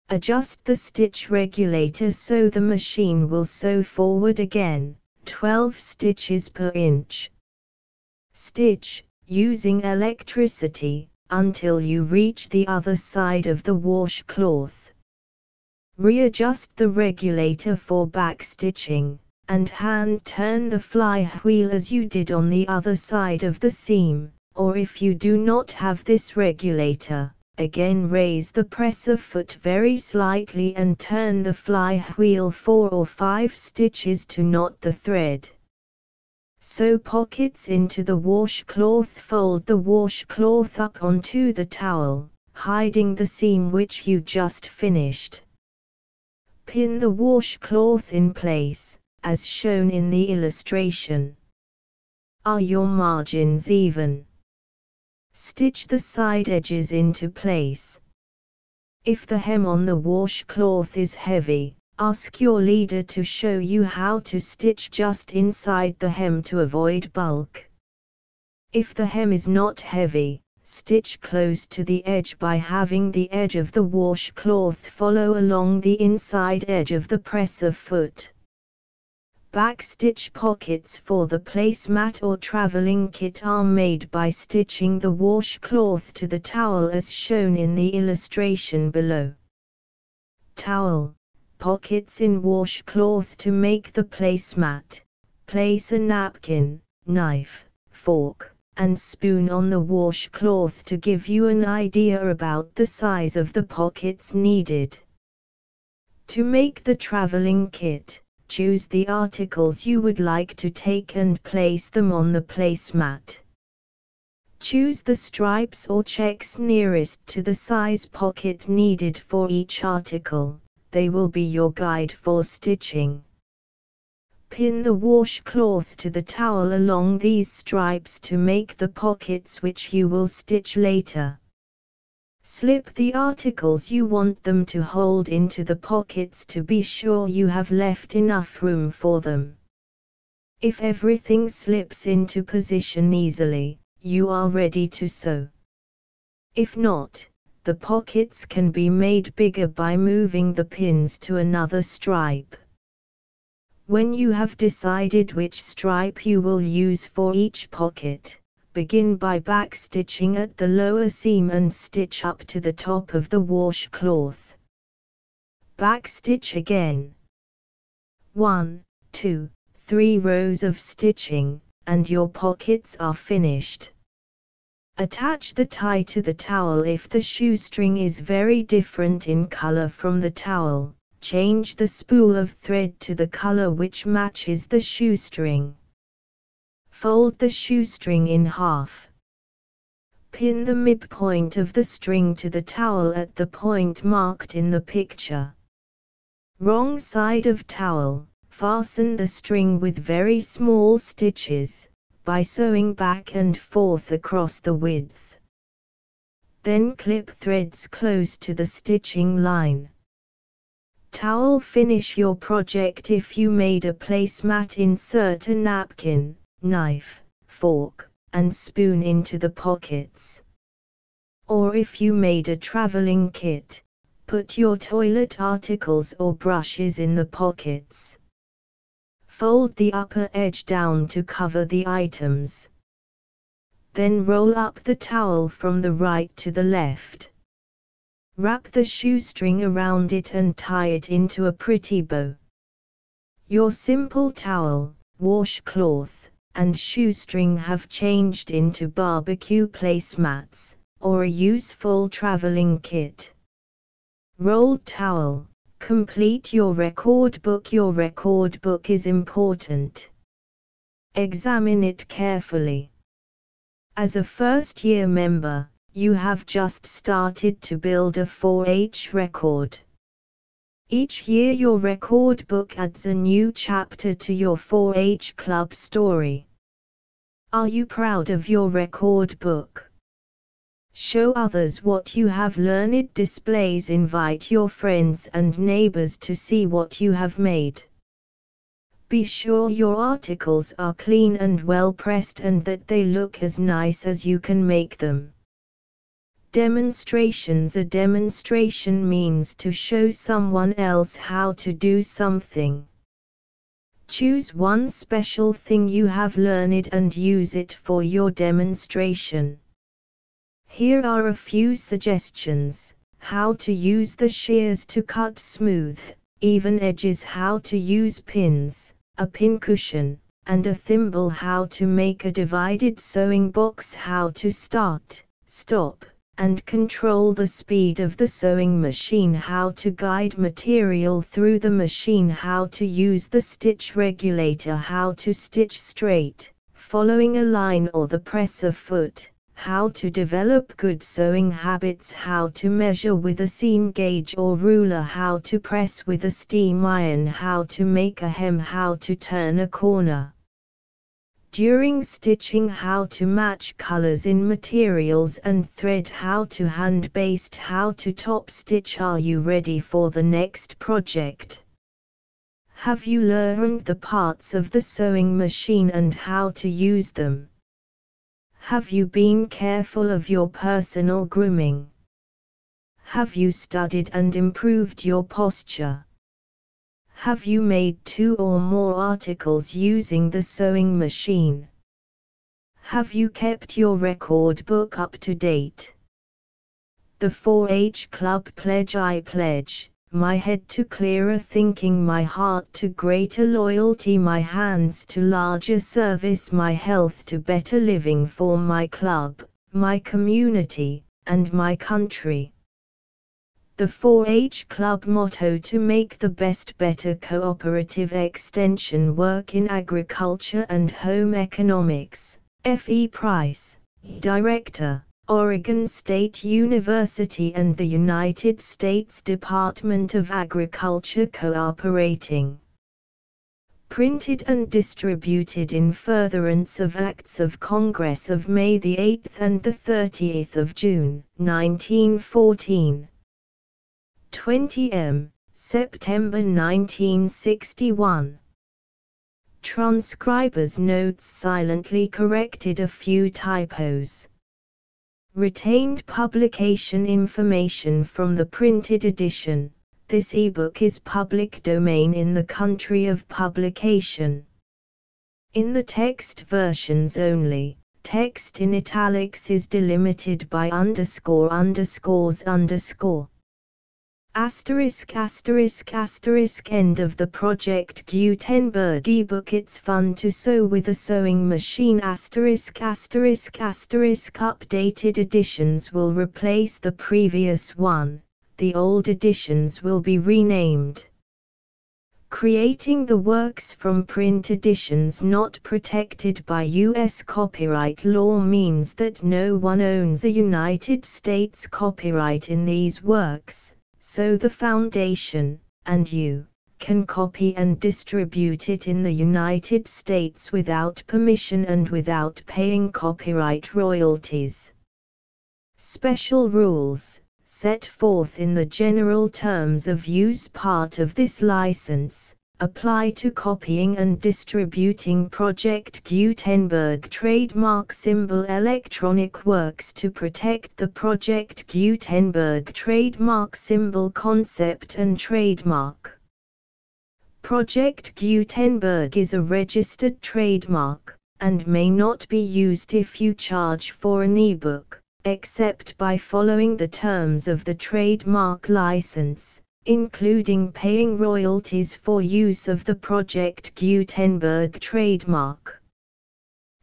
Adjust the stitch regulator so the machine will sew forward again, 12 stitches per inch. Stitch, using electricity, until you reach the other side of the washcloth. Readjust the regulator for backstitching, and hand turn the flywheel as you did on the other side of the seam, or if you do not have this regulator, again raise the presser foot very slightly and turn the flywheel 4 or 5 stitches to knot the thread. Sew pockets into the washcloth. Fold the washcloth up onto the towel, hiding the seam which you just finished. Pin the washcloth in place, as shown in the illustration. Are your margins even? Stitch the side edges into place. If the hem on the washcloth is heavy, ask your leader to show you how to stitch just inside the hem to avoid bulk. If the hem is not heavy, stitch close to the edge by having the edge of the washcloth follow along the inside edge of the presser foot. Backstitch pockets for the placemat or traveling kit are made by stitching the washcloth to the towel as shown in the illustration below. Towel, pockets in washcloth. To make the placemat, place a napkin, knife, fork, and spoon on the washcloth to give you an idea about the size of the pockets needed. To make the traveling kit, choose the articles you would like to take and place them on the placemat. Choose the stripes or checks nearest to the size pocket needed for each article. They will be your guide for stitching. Pin the washcloth to the towel along these stripes to make the pockets which you will stitch later. Slip the articles you want them to hold into the pockets to be sure you have left enough room for them. If everything slips into position easily, you are ready to sew. If not, the pockets can be made bigger by moving the pins to another stripe. When you have decided which stripe you will use for each pocket, begin by backstitching at the lower seam and stitch up to the top of the washcloth. Backstitch again. 1, 2, 3 rows of stitching, and your pockets are finished. Attach the tie to the towel. If the shoestring is very different in color from the towel, change the spool of thread to the color which matches the shoestring. Fold the shoestring in half. Pin the midpoint of the string to the towel at the point marked in the picture. Wrong side of towel, fasten the string with very small stitches, by sewing back and forth across the width. Then clip threads close to the stitching line. Towel. Finish your project. If you made a placemat, insert a napkin, knife, fork, and spoon into the pockets. Or if you made a traveling kit, put your toilet articles or brushes in the pockets. Fold the upper edge down to cover the items. Then roll up the towel from the right to the left. Wrap the shoestring around it and tie it into a pretty bow. Your simple towel, washcloth, and shoestring have changed into barbecue placemats, or a useful traveling kit. Rolled towel. Complete your record book. Your record book is important. Examine it carefully. As a first-year member, you have just started to build a 4-H record. Each year your record book adds a new chapter to your 4-H club story. Are you proud of your record book? Show others what you have learned. Displays. Invite your friends and neighbors to see what you have made. Be sure your articles are clean and well pressed and that they look as nice as you can make them. Demonstrations. A demonstration means to show someone else how to do something. Choose one special thing you have learned and use it for your demonstration. Here are a few suggestions: how to use the shears to cut smooth, even edges, how to use pins, a pincushion, and a thimble, how to make a divided sewing box, how to start, stop, and control the speed of the sewing machine, how to guide material through the machine, how to use the stitch regulator, how to stitch straight, following a line or the presser foot, how to develop good sewing habits, how to measure with a seam gauge or ruler, how to press with a steam iron, how to make a hem, how to turn a corner. During stitching, how to match colors in materials and thread, how to hand baste, how to top stitch. Are you ready for the next project? Have you learned the parts of the sewing machine and how to use them? Have you been careful of your personal grooming? Have you studied and improved your posture? Have you made 2 or more articles using the sewing machine? Have you kept your record book up to date? The 4-H Club pledge. I pledge my head to clearer thinking, my heart to greater loyalty, my hands to larger service, my health to better living for my club, my community, and my country. The 4-H Club motto: to make the best better cooperative extension work in agriculture and home economics. F.E. Price, Director, Oregon State University and the United States Department of Agriculture cooperating. Printed and distributed in furtherance of Acts of Congress of May 8 and 30 June, 1914. 20 M. September 1961. Transcriber's notes silently corrected a few typos. Retained publication information from the printed edition. This ebook is public domain in the country of publication. In the text versions only, text in italics is delimited by underscores. Asterisk end of the Project Gutenberg ebook. It's fun to sew with a sewing machine. Updated editions will replace the previous one. The old editions will be renamed. Creating the works from print editions not protected by U.S. copyright law means that no one owns a United States copyright in these works, so the Foundation, and you, can copy and distribute it in the United States without permission and without paying copyright royalties. Special rules, set forth in the general terms of use part of this license, apply to copying and distributing Project Gutenberg trademark symbol electronic works to protect the Project Gutenberg trademark symbol concept and trademark. Project Gutenberg is a registered trademark, and may not be used if you charge for an ebook, except by following the terms of the trademark license, including paying royalties for use of the Project Gutenberg trademark.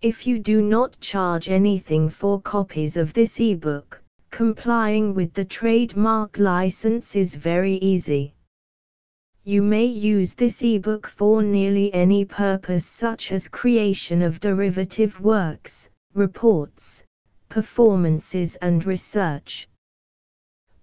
If you do not charge anything for copies of this ebook, complying with the trademark license is very easy. You may use this ebook for nearly any purpose, such as creation of derivative works, reports, performances and research.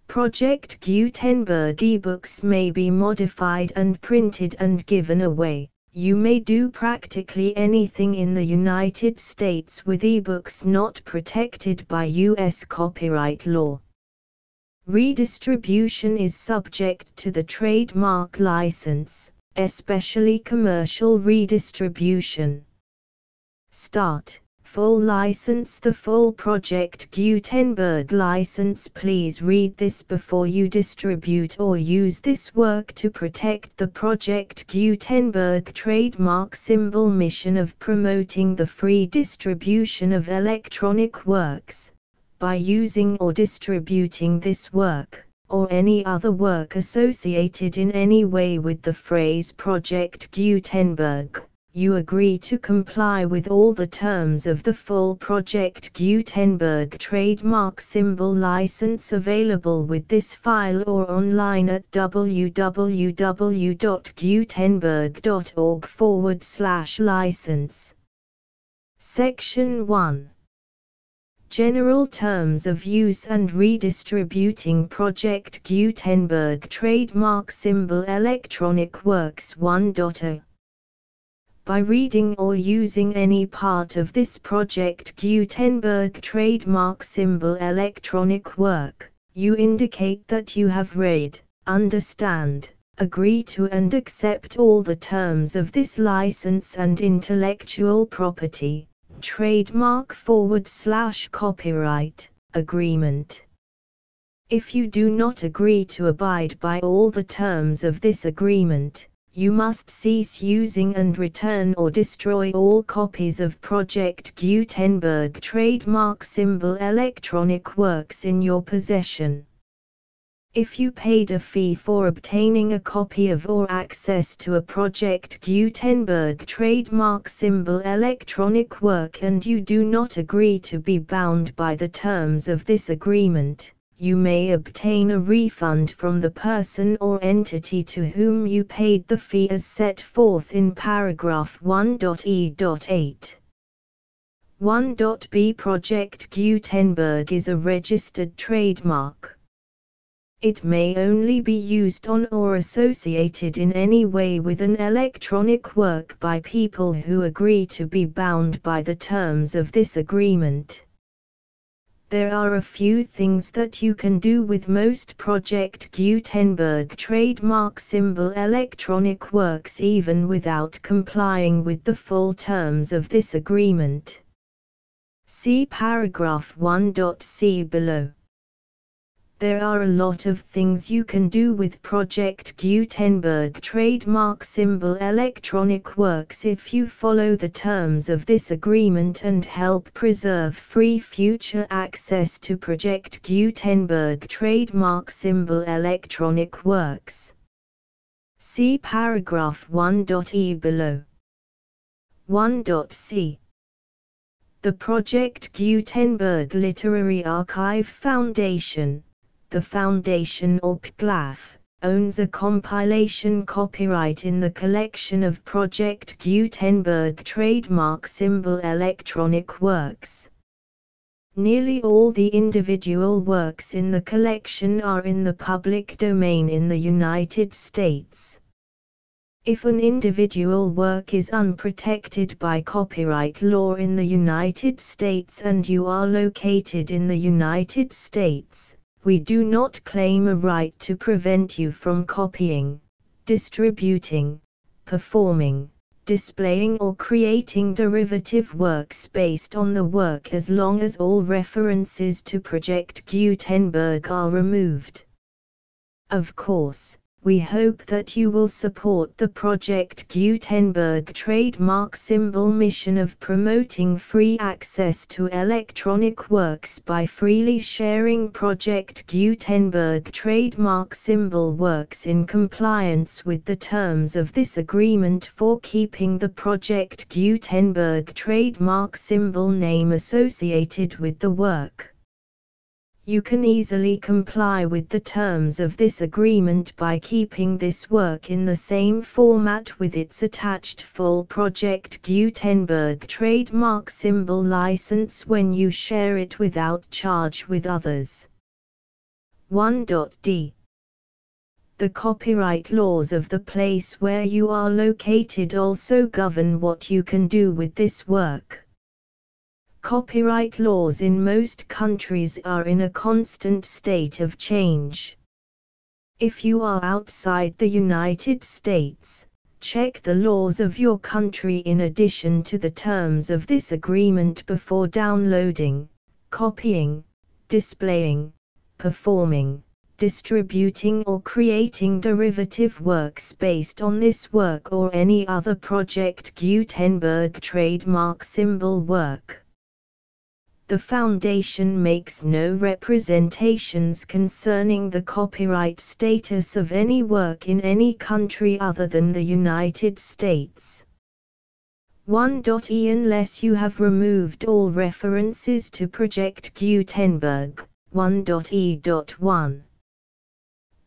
Project Gutenberg ebooks may be modified and printed and given away. You may do practically anything in the United States with ebooks not protected by U.S. copyright law. Redistribution is subject to the trademark license, especially commercial redistribution. Start. Full license. The full Project Gutenberg license. Please read this before you distribute or use this work to protect the Project Gutenberg trademark symbol mission of promoting the free distribution of electronic works. By using or distributing this work, or any other work associated in any way with the phrase Project Gutenberg, you agree to comply with all the terms of the full Project Gutenberg trademark symbol license available with this file or online at www.gutenberg.org/license. Section 1. General Terms of Use and Redistributing Project Gutenberg Trademark Symbol Electronic Works 1.0. By reading or using any part of this Project Gutenberg trademark symbol electronic work, you indicate that you have read, understand, agree to and accept all the terms of this license and intellectual property, trademark/copyright, agreement. If you do not agree to abide by all the terms of this agreement, you must cease using and return or destroy all copies of Project Gutenberg trademark symbol electronic works in your possession. If you paid a fee for obtaining a copy of or access to a Project Gutenberg trademark symbol electronic work and you do not agree to be bound by the terms of this agreement, you may obtain a refund from the person or entity to whom you paid the fee as set forth in paragraph 1.e.8. 1.b Project Gutenberg is a registered trademark. It may only be used on or associated in any way with an electronic work by people who agree to be bound by the terms of this agreement. There are a few things that you can do with most Project Gutenberg trademark symbol electronic works even without complying with the full terms of this agreement. See paragraph 1.c below. There are a lot of things you can do with Project Gutenberg trademark symbol electronic works if you follow the terms of this agreement and help preserve free future access to Project Gutenberg trademark symbol electronic works. See paragraph 1.e below. 1.c. The Project Gutenberg Literary Archive Foundation, the Foundation or PGLAF, owns a compilation copyright in the collection of Project Gutenberg trademark symbol electronic works. Nearly all the individual works in the collection are in the public domain in the United States. If an individual work is unprotected by copyright law in the United States and you are located in the United States, we do not claim a right to prevent you from copying, distributing, performing, displaying or creating derivative works based on the work as long as all references to Project Gutenberg are removed. Of course, we hope that you will support the Project Gutenberg trademark symbol mission of promoting free access to electronic works by freely sharing Project Gutenberg trademark symbol works in compliance with the terms of this agreement for keeping the Project Gutenberg trademark symbol name associated with the work. You can easily comply with the terms of this agreement by keeping this work in the same format with its attached full Project Gutenberg trademark symbol license when you share it without charge with others. 1.d. The copyright laws of the place where you are located also govern what you can do with this work. Copyright laws in most countries are in a constant state of change. If you are outside the United States, check the laws of your country in addition to the terms of this agreement before downloading, copying, displaying, performing, distributing or creating derivative works based on this work or any other Project Gutenberg trademark symbol work. The Foundation makes no representations concerning the copyright status of any work in any country other than the United States. 1.e Unless you have removed all references to Project Gutenberg, 1.e.1.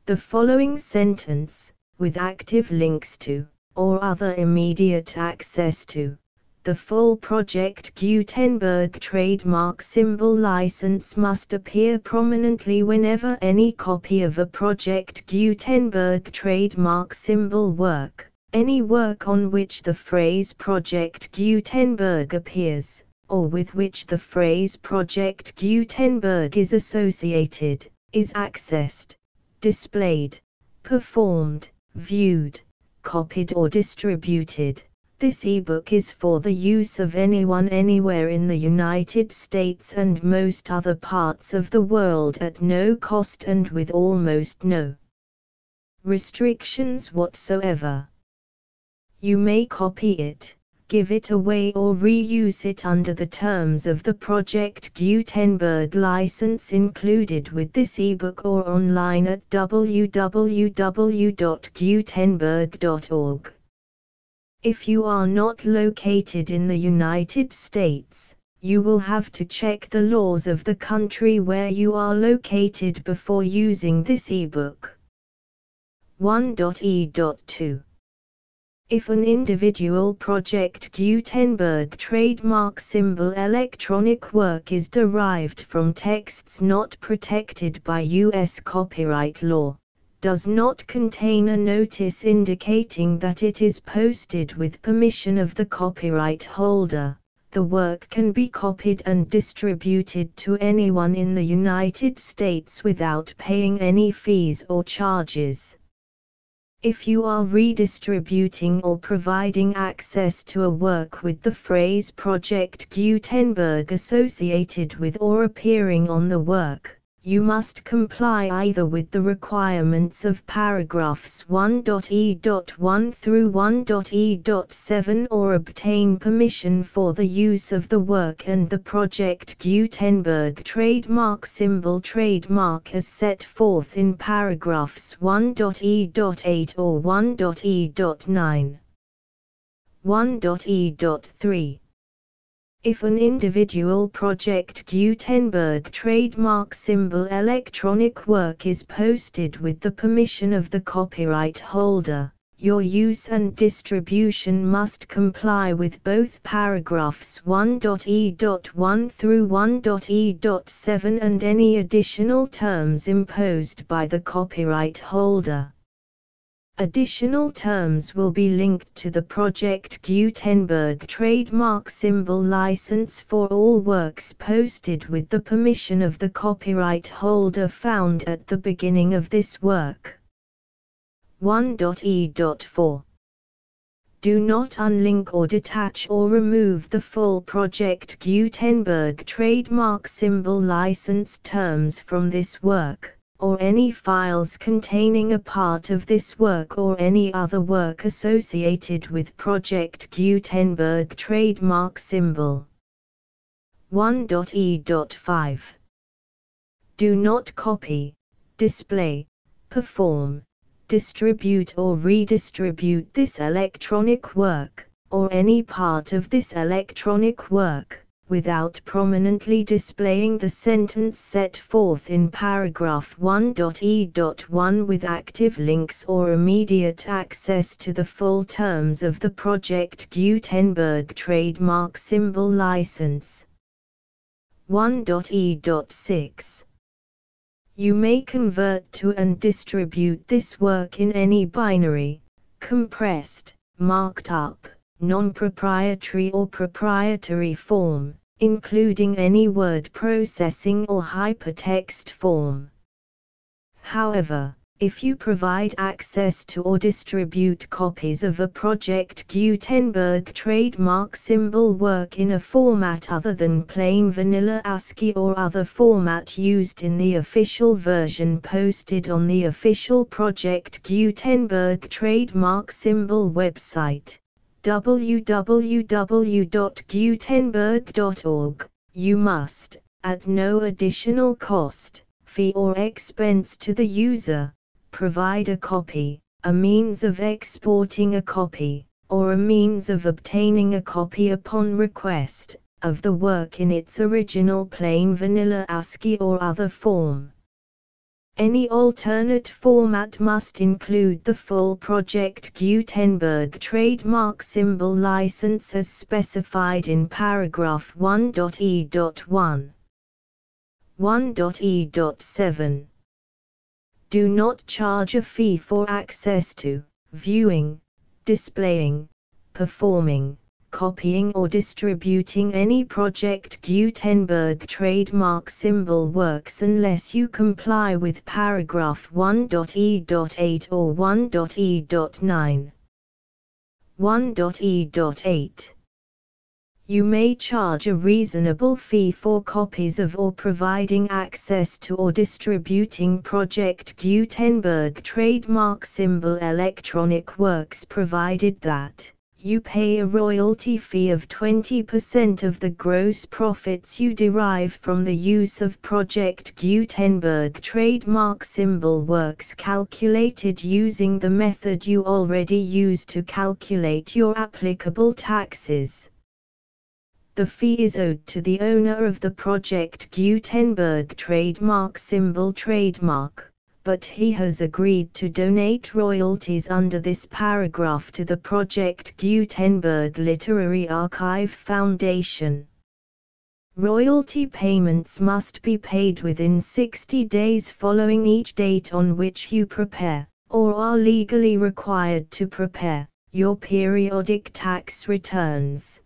The following sentence, with active links to, or other immediate access to, the full Project Gutenberg trademark symbol license must appear prominently whenever any copy of a Project Gutenberg trademark symbol work, any work on which the phrase Project Gutenberg appears, or with which the phrase Project Gutenberg is associated, is accessed, displayed, performed, viewed, copied or distributed. This ebook is for the use of anyone anywhere in the United States and most other parts of the world at no cost and with almost no restrictions whatsoever. You may copy it, give it away or reuse it under the terms of the Project Gutenberg license included with this ebook or online at www.gutenberg.org. If you are not located in the United States, you will have to check the laws of the country where you are located before using this ebook. 1.e.2. If an individual Project Gutenberg trademark symbol electronic work is derived from texts not protected by U.S. copyright law, does not contain a notice indicating that it is posted with permission of the copyright holder, the work can be copied and distributed to anyone in the United States without paying any fees or charges. If you are redistributing or providing access to a work with the phrase Project Gutenberg associated with or appearing on the work, you must comply either with the requirements of paragraphs 1.e.1 through 1.e.7 or obtain permission for the use of the work and the Project Gutenberg trademark symbol trademark as set forth in paragraphs 1.e.8 or 1.e.9. 1.e.3. If an individual Project Gutenberg trademark symbol electronic work is posted with the permission of the copyright holder, your use and distribution must comply with both paragraphs 1.e.1 through 1.e.7 and any additional terms imposed by the copyright holder. Additional terms will be linked to the Project Gutenberg trademark symbol license for all works posted with the permission of the copyright holder found at the beginning of this work. 1.e.4. Do not unlink or detach or remove the full Project Gutenberg trademark symbol license terms from this work, or any files containing a part of this work or any other work associated with Project Gutenberg trademark symbol. 1.e.5. Do not copy, display, perform, distribute or redistribute this electronic work, or any part of this electronic work, without prominently displaying the sentence set forth in paragraph 1.e.1 with active links or immediate access to the full terms of the Project Gutenberg trademark symbol license. 1.e.6. You may convert to and distribute this work in any binary, compressed, marked up, non-proprietary or proprietary form, including any word processing or hypertext form. However, if you provide access to or distribute copies of a Project Gutenberg trademark symbol work in a format other than plain vanilla ASCII or other format used in the official version posted on the official Project Gutenberg trademark symbol website, www.gutenberg.org, you must, at no additional cost, fee or expense to the user, provide a copy, a means of exporting a copy, or a means of obtaining a copy upon request, of the work in its original plain vanilla ASCII or other form. Any alternate format must include the full Project Gutenberg trademark symbol license as specified in paragraph 1.e.1. 1.e.7. Do not charge a fee for access to, viewing, displaying, performing, copying or distributing any Project Gutenberg trademark symbol works unless you comply with paragraph 1.e.8 or 1.e.9. 1.e.8. You may charge a reasonable fee for copies of or providing access to or distributing Project Gutenberg trademark symbol electronic works provided that you pay a royalty fee of 20% of the gross profits you derive from the use of Project Gutenberg trademark symbol works calculated using the method you already use to calculate your applicable taxes. The fee is owed to the owner of the Project Gutenberg trademark symbol trademark, but he has agreed to donate royalties under this paragraph to the Project Gutenberg Literary Archive Foundation. Royalty payments must be paid within 60 days following each date on which you prepare, or are legally required to prepare, your periodic tax returns.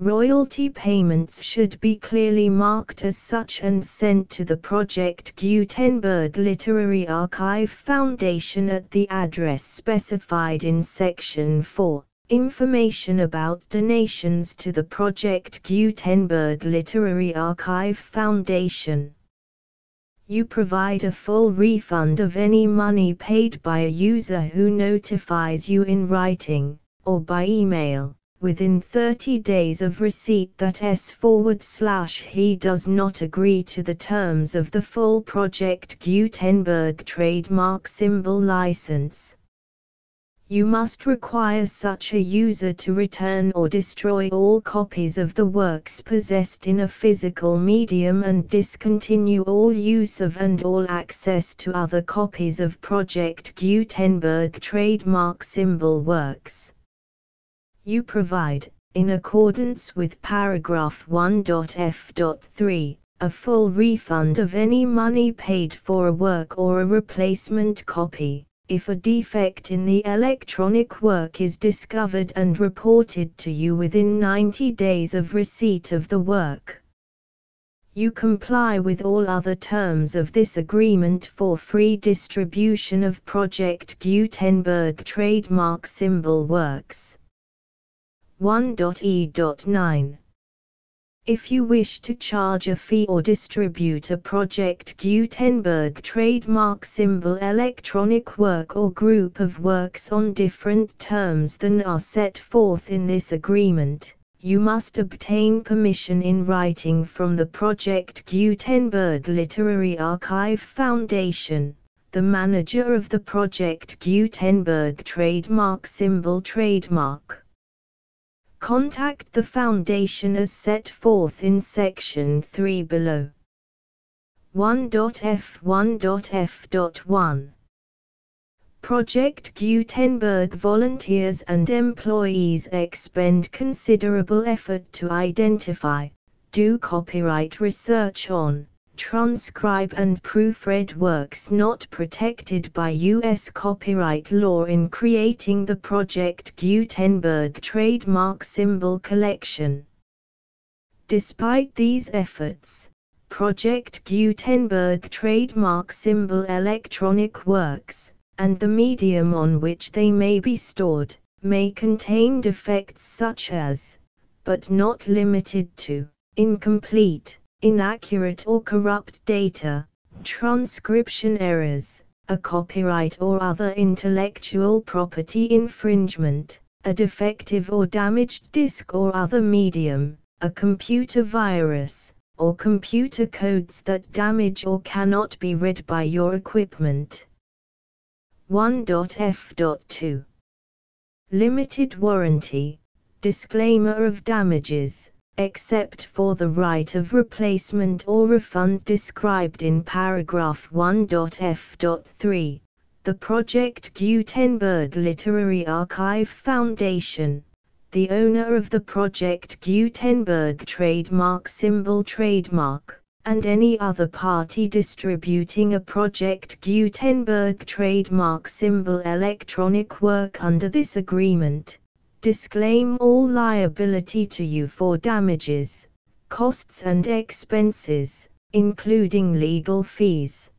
Royalty payments should be clearly marked as such and sent to the Project Gutenberg Literary Archive Foundation at the address specified in Section 4. Information about donations to the Project Gutenberg Literary Archive Foundation. You provide a full refund of any money paid by a user who notifies you in writing, or by email, within 30 days of receipt that he does not agree to the terms of the full Project Gutenberg trademark symbol license. You must require such a user to return or destroy all copies of the works possessed in a physical medium and discontinue all use of and all access to other copies of Project Gutenberg trademark symbol works. You provide, in accordance with paragraph 1.f.3, a full refund of any money paid for a work or a replacement copy, if a defect in the electronic work is discovered and reported to you within 90 days of receipt of the work. You comply with all other terms of this agreement for free distribution of Project Gutenberg trademark symbol works. 1.e.9. If you wish to charge a fee or distribute a Project Gutenberg trademark symbol electronic work or group of works on different terms than are set forth in this agreement, you must obtain permission in writing from the Project Gutenberg Literary Archive Foundation, the manager of the Project Gutenberg trademark symbol trademark. Contact the Foundation as set forth in Section 3 below. 1.f1.f.1. Project Gutenberg volunteers and employees expend considerable effort to identify, do copyright research on, transcribe and proofread works not protected by U.S. copyright law in creating the Project Gutenberg trademark symbol collection. Despite these efforts, Project Gutenberg trademark symbol electronic works, and the medium on which they may be stored, may contain defects such as, but not limited to, incomplete, inaccurate or corrupt data, transcription errors, a copyright or other intellectual property infringement, a defective or damaged disk or other medium, a computer virus, or computer codes that damage or cannot be read by your equipment. 1.f.2. Limited warranty, disclaimer of damages, except for the right of replacement or refund described in paragraph 1.f.3, the Project Gutenberg Literary Archive Foundation, the owner of the Project Gutenberg trademark symbol trademark, and any other party distributing a Project Gutenberg trademark symbol electronic work under this agreement, disclaim all liability to you for damages, costs and expenses, including legal fees.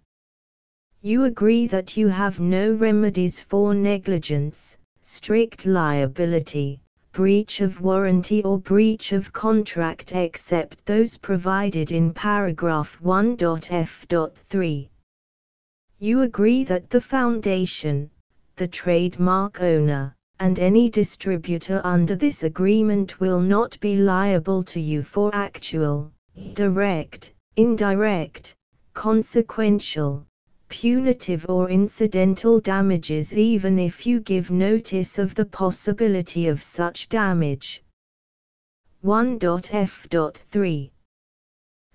You agree that you have no remedies for negligence, strict liability, breach of warranty or breach of contract except those provided in paragraph 1.f.3. You agree that the Foundation, the trademark owner, and any distributor under this agreement will not be liable to you for actual, direct, indirect, consequential, punitive or incidental damages even if you give notice of the possibility of such damage. 1.f.3.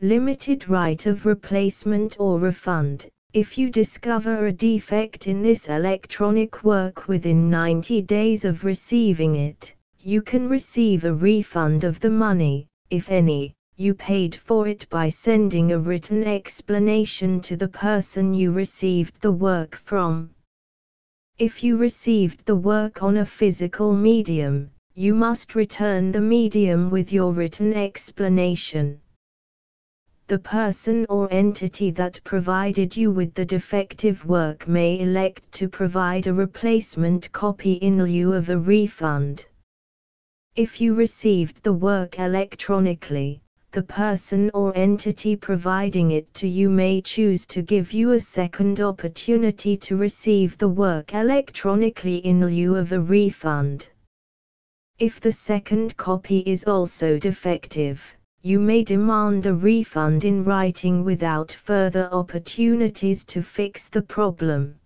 Limited right of replacement or refund, If you discover a defect in this electronic work within 90 days of receiving it, you can receive a refund of the money, if any, you paid for it by sending a written explanation to the person you received the work from. If you received the work on a physical medium, you must return the medium with your written explanation. The person or entity that provided you with the defective work may elect to provide a replacement copy in lieu of a refund. If you received the work electronically, the person or entity providing it to you may choose to give you a second opportunity to receive the work electronically in lieu of a refund. If the second copy is also defective, you may demand a refund in writing without further opportunities to fix the problem.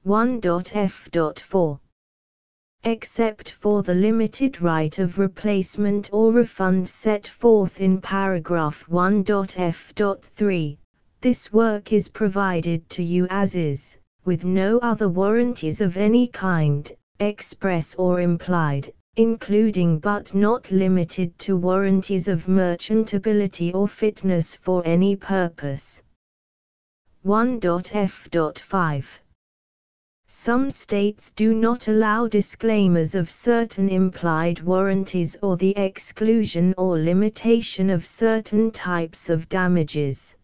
1.f.4 Except for the limited right of replacement or refund set forth in paragraph 1.f.3, this work is provided to you as is, with no other warranties of any kind, express or implied, including but not limited to warranties of merchantability or fitness for any purpose. 1.f.5 Some states do not allow disclaimers of certain implied warranties or the exclusion or limitation of certain types of damages.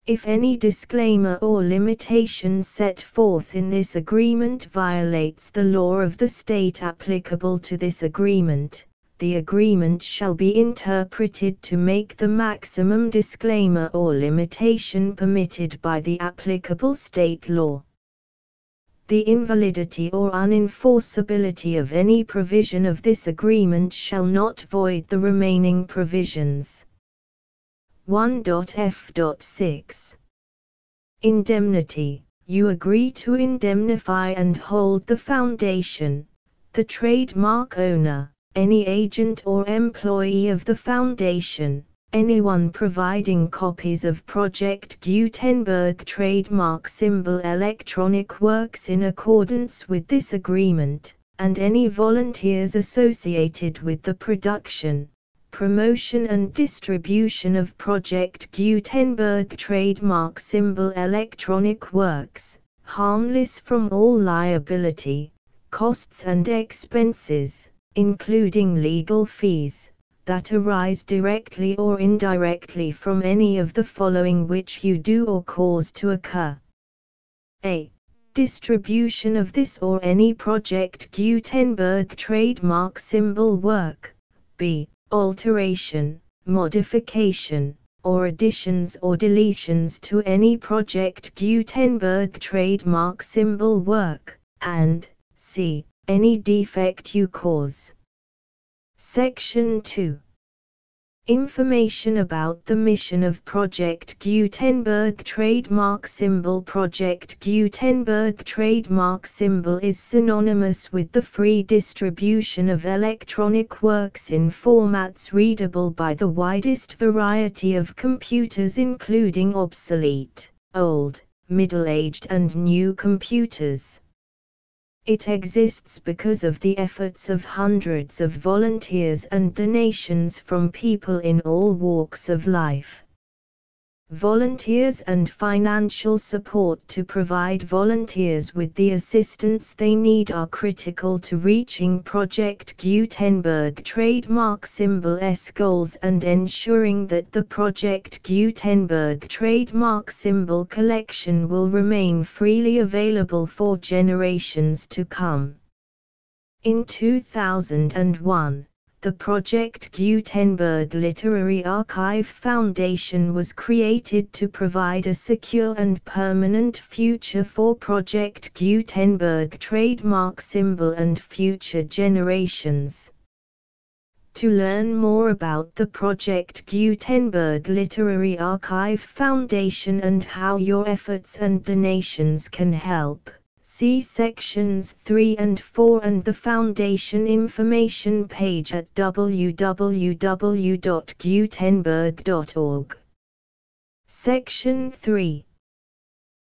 If any disclaimer or limitation set forth in this agreement violates the law of the state applicable to this agreement, the agreement shall be interpreted to make the maximum disclaimer or limitation permitted by the applicable state law. The invalidity or unenforceability of any provision of this agreement shall not void the remaining provisions. 1.f.6 Indemnity. You agree to indemnify and hold the foundation, the trademark owner, any agent or employee of the foundation, anyone providing copies of Project Gutenberg trademark symbol electronic works in accordance with this agreement, and any volunteers associated with the production, promotion and distribution of Project Gutenberg trademark symbol electronic works, harmless from all liability, costs and expenses, including legal fees, that arise directly or indirectly from any of the following which you do or cause to occur. A. Distribution of this or any Project Gutenberg trademark symbol work. B. Alteration, modification, or additions or deletions to any Project Gutenberg trademark symbol work, and C. Any defect you cause. Section 2. Information about the mission of Project Gutenberg trademark symbol. Project Gutenberg trademark symbol is synonymous with the free distribution of electronic works in formats readable by the widest variety of computers, including obsolete, old, middle-aged and new computers. It exists because of the efforts of hundreds of volunteers and donations from people in all walks of life. Volunteers and financial support to provide volunteers with the assistance they need are critical to reaching Project Gutenberg trademark symbol's goals and ensuring that the Project Gutenberg trademark symbol collection will remain freely available for generations to come. In 2001, the Project Gutenberg Literary Archive Foundation was created to provide a secure and permanent future for Project Gutenberg trademark symbol and future generations. To learn more about the Project Gutenberg Literary Archive Foundation and how your efforts and donations can help, see sections 3 and 4 and the Foundation information page at www.gutenberg.org. Section 3.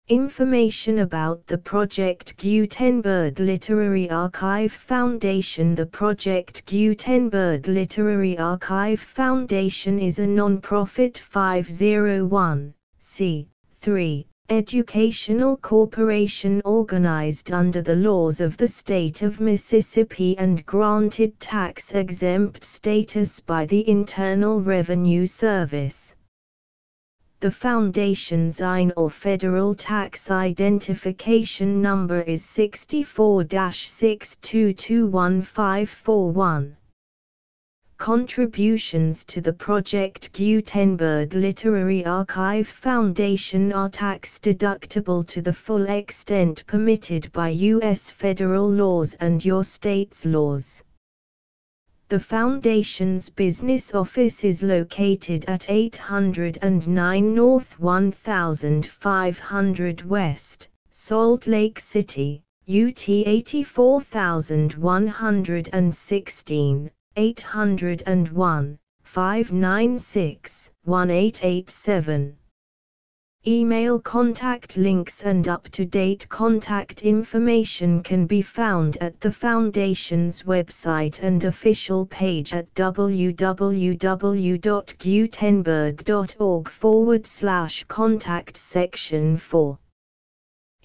Information about the Project Gutenberg Literary Archive Foundation. The Project Gutenberg Literary Archive Foundation is a non-profit 501(c)(3) educational corporation organized under the laws of the state of Mississippi and granted tax-exempt status by the Internal Revenue Service. The Foundation's IN or Federal Tax Identification Number is 64-6221541. Contributions to the Project Gutenberg Literary Archive Foundation are tax-deductible to the full extent permitted by U.S. federal laws and your state's laws. The Foundation's business office is located at 809 North 1500 West, Salt Lake City, UT 84116, 801-596-1887. Email contact links and up-to-date contact information can be found at the Foundation's website and official page at www.gutenberg.org/contact section 4.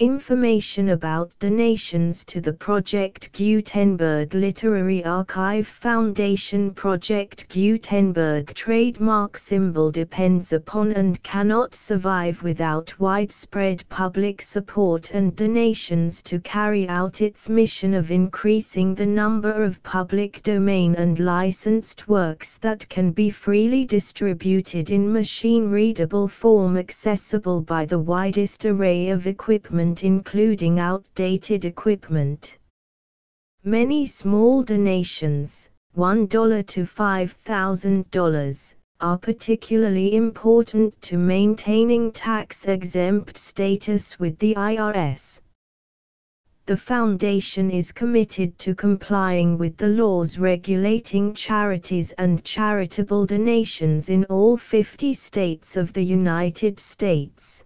Information about donations to the Project Gutenberg Literary Archive Foundation. Project Gutenberg trademark symbol depends upon and cannot survive without widespread public support and donations to carry out its mission of increasing the number of public domain and licensed works that can be freely distributed in machine-readable form accessible by the widest array of equipment including outdated equipment. Many small donations, $1 to $5,000, are particularly important to maintaining tax-exempt status with the IRS. The Foundation is committed to complying with the laws regulating charities and charitable donations in all 50 states of the United States.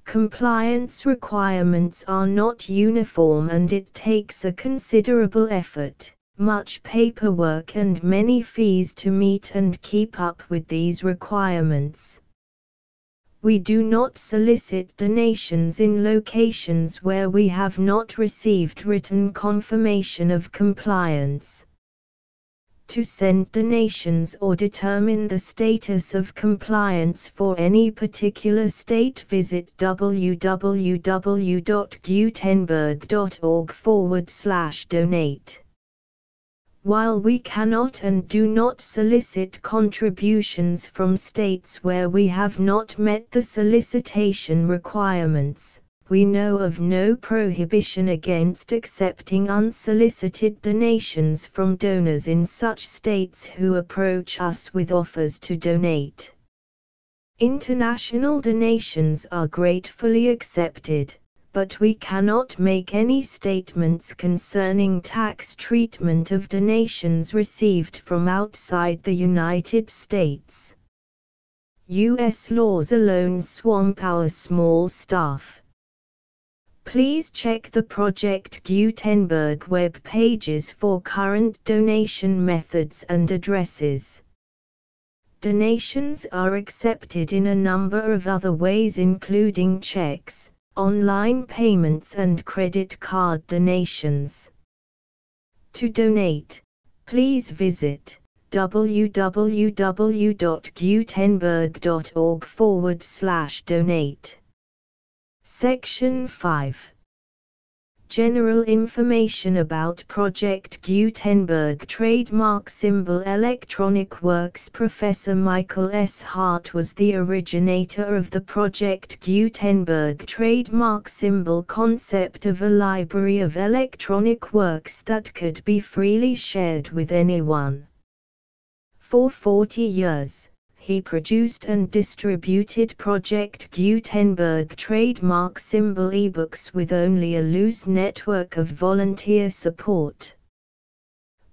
Compliance requirements are not uniform and it takes a considerable effort, much paperwork and many fees to meet and keep up with these requirements. We do not solicit donations in locations where we have not received written confirmation of compliance. To send donations or determine the status of compliance for any particular state, visit www.gutenberg.org/donate. While we cannot and do not solicit contributions from states where we have not met the solicitation requirements, we know of no prohibition against accepting unsolicited donations from donors in such states who approach us with offers to donate. International donations are gratefully accepted, but we cannot make any statements concerning tax treatment of donations received from outside the United States. U.S. laws alone swamp our small staff. Please check the Project Gutenberg web pages for current donation methods and addresses. Donations are accepted in a number of other ways including checks, online payments and credit card donations. To donate, please visit www.gutenberg.org/donate. Section 5. General information about Project Gutenberg trademark symbol electronic works. Professor Michael S. Hart was the originator of the Project Gutenberg trademark symbol concept of a library of electronic works that could be freely shared with anyone. For 40 years, he produced and distributed Project Gutenberg trademark symbol ebooks with only a loose network of volunteer support.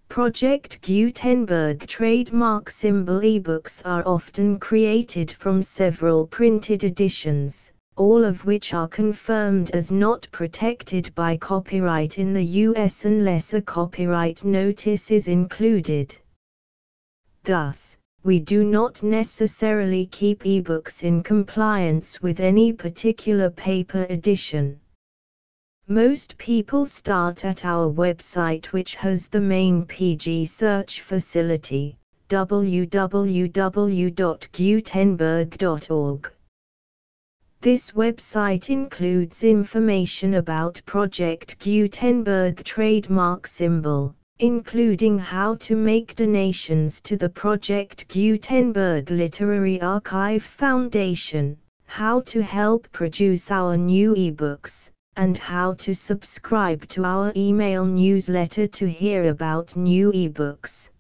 Project Gutenberg trademark symbol ebooks are often created from several printed editions, all of which are confirmed as not protected by copyright in the US unless a copyright notice is included. Thus, we do not necessarily keep ebooks in compliance with any particular paper edition. Most people start at our website, which has the main PG search facility, www.gutenberg.org. This website includes information about Project Gutenberg trademark symbol, including how to make donations to the Project Gutenberg Literary Archive Foundation, how to help produce our new ebooks, and how to subscribe to our email newsletter to hear about new ebooks.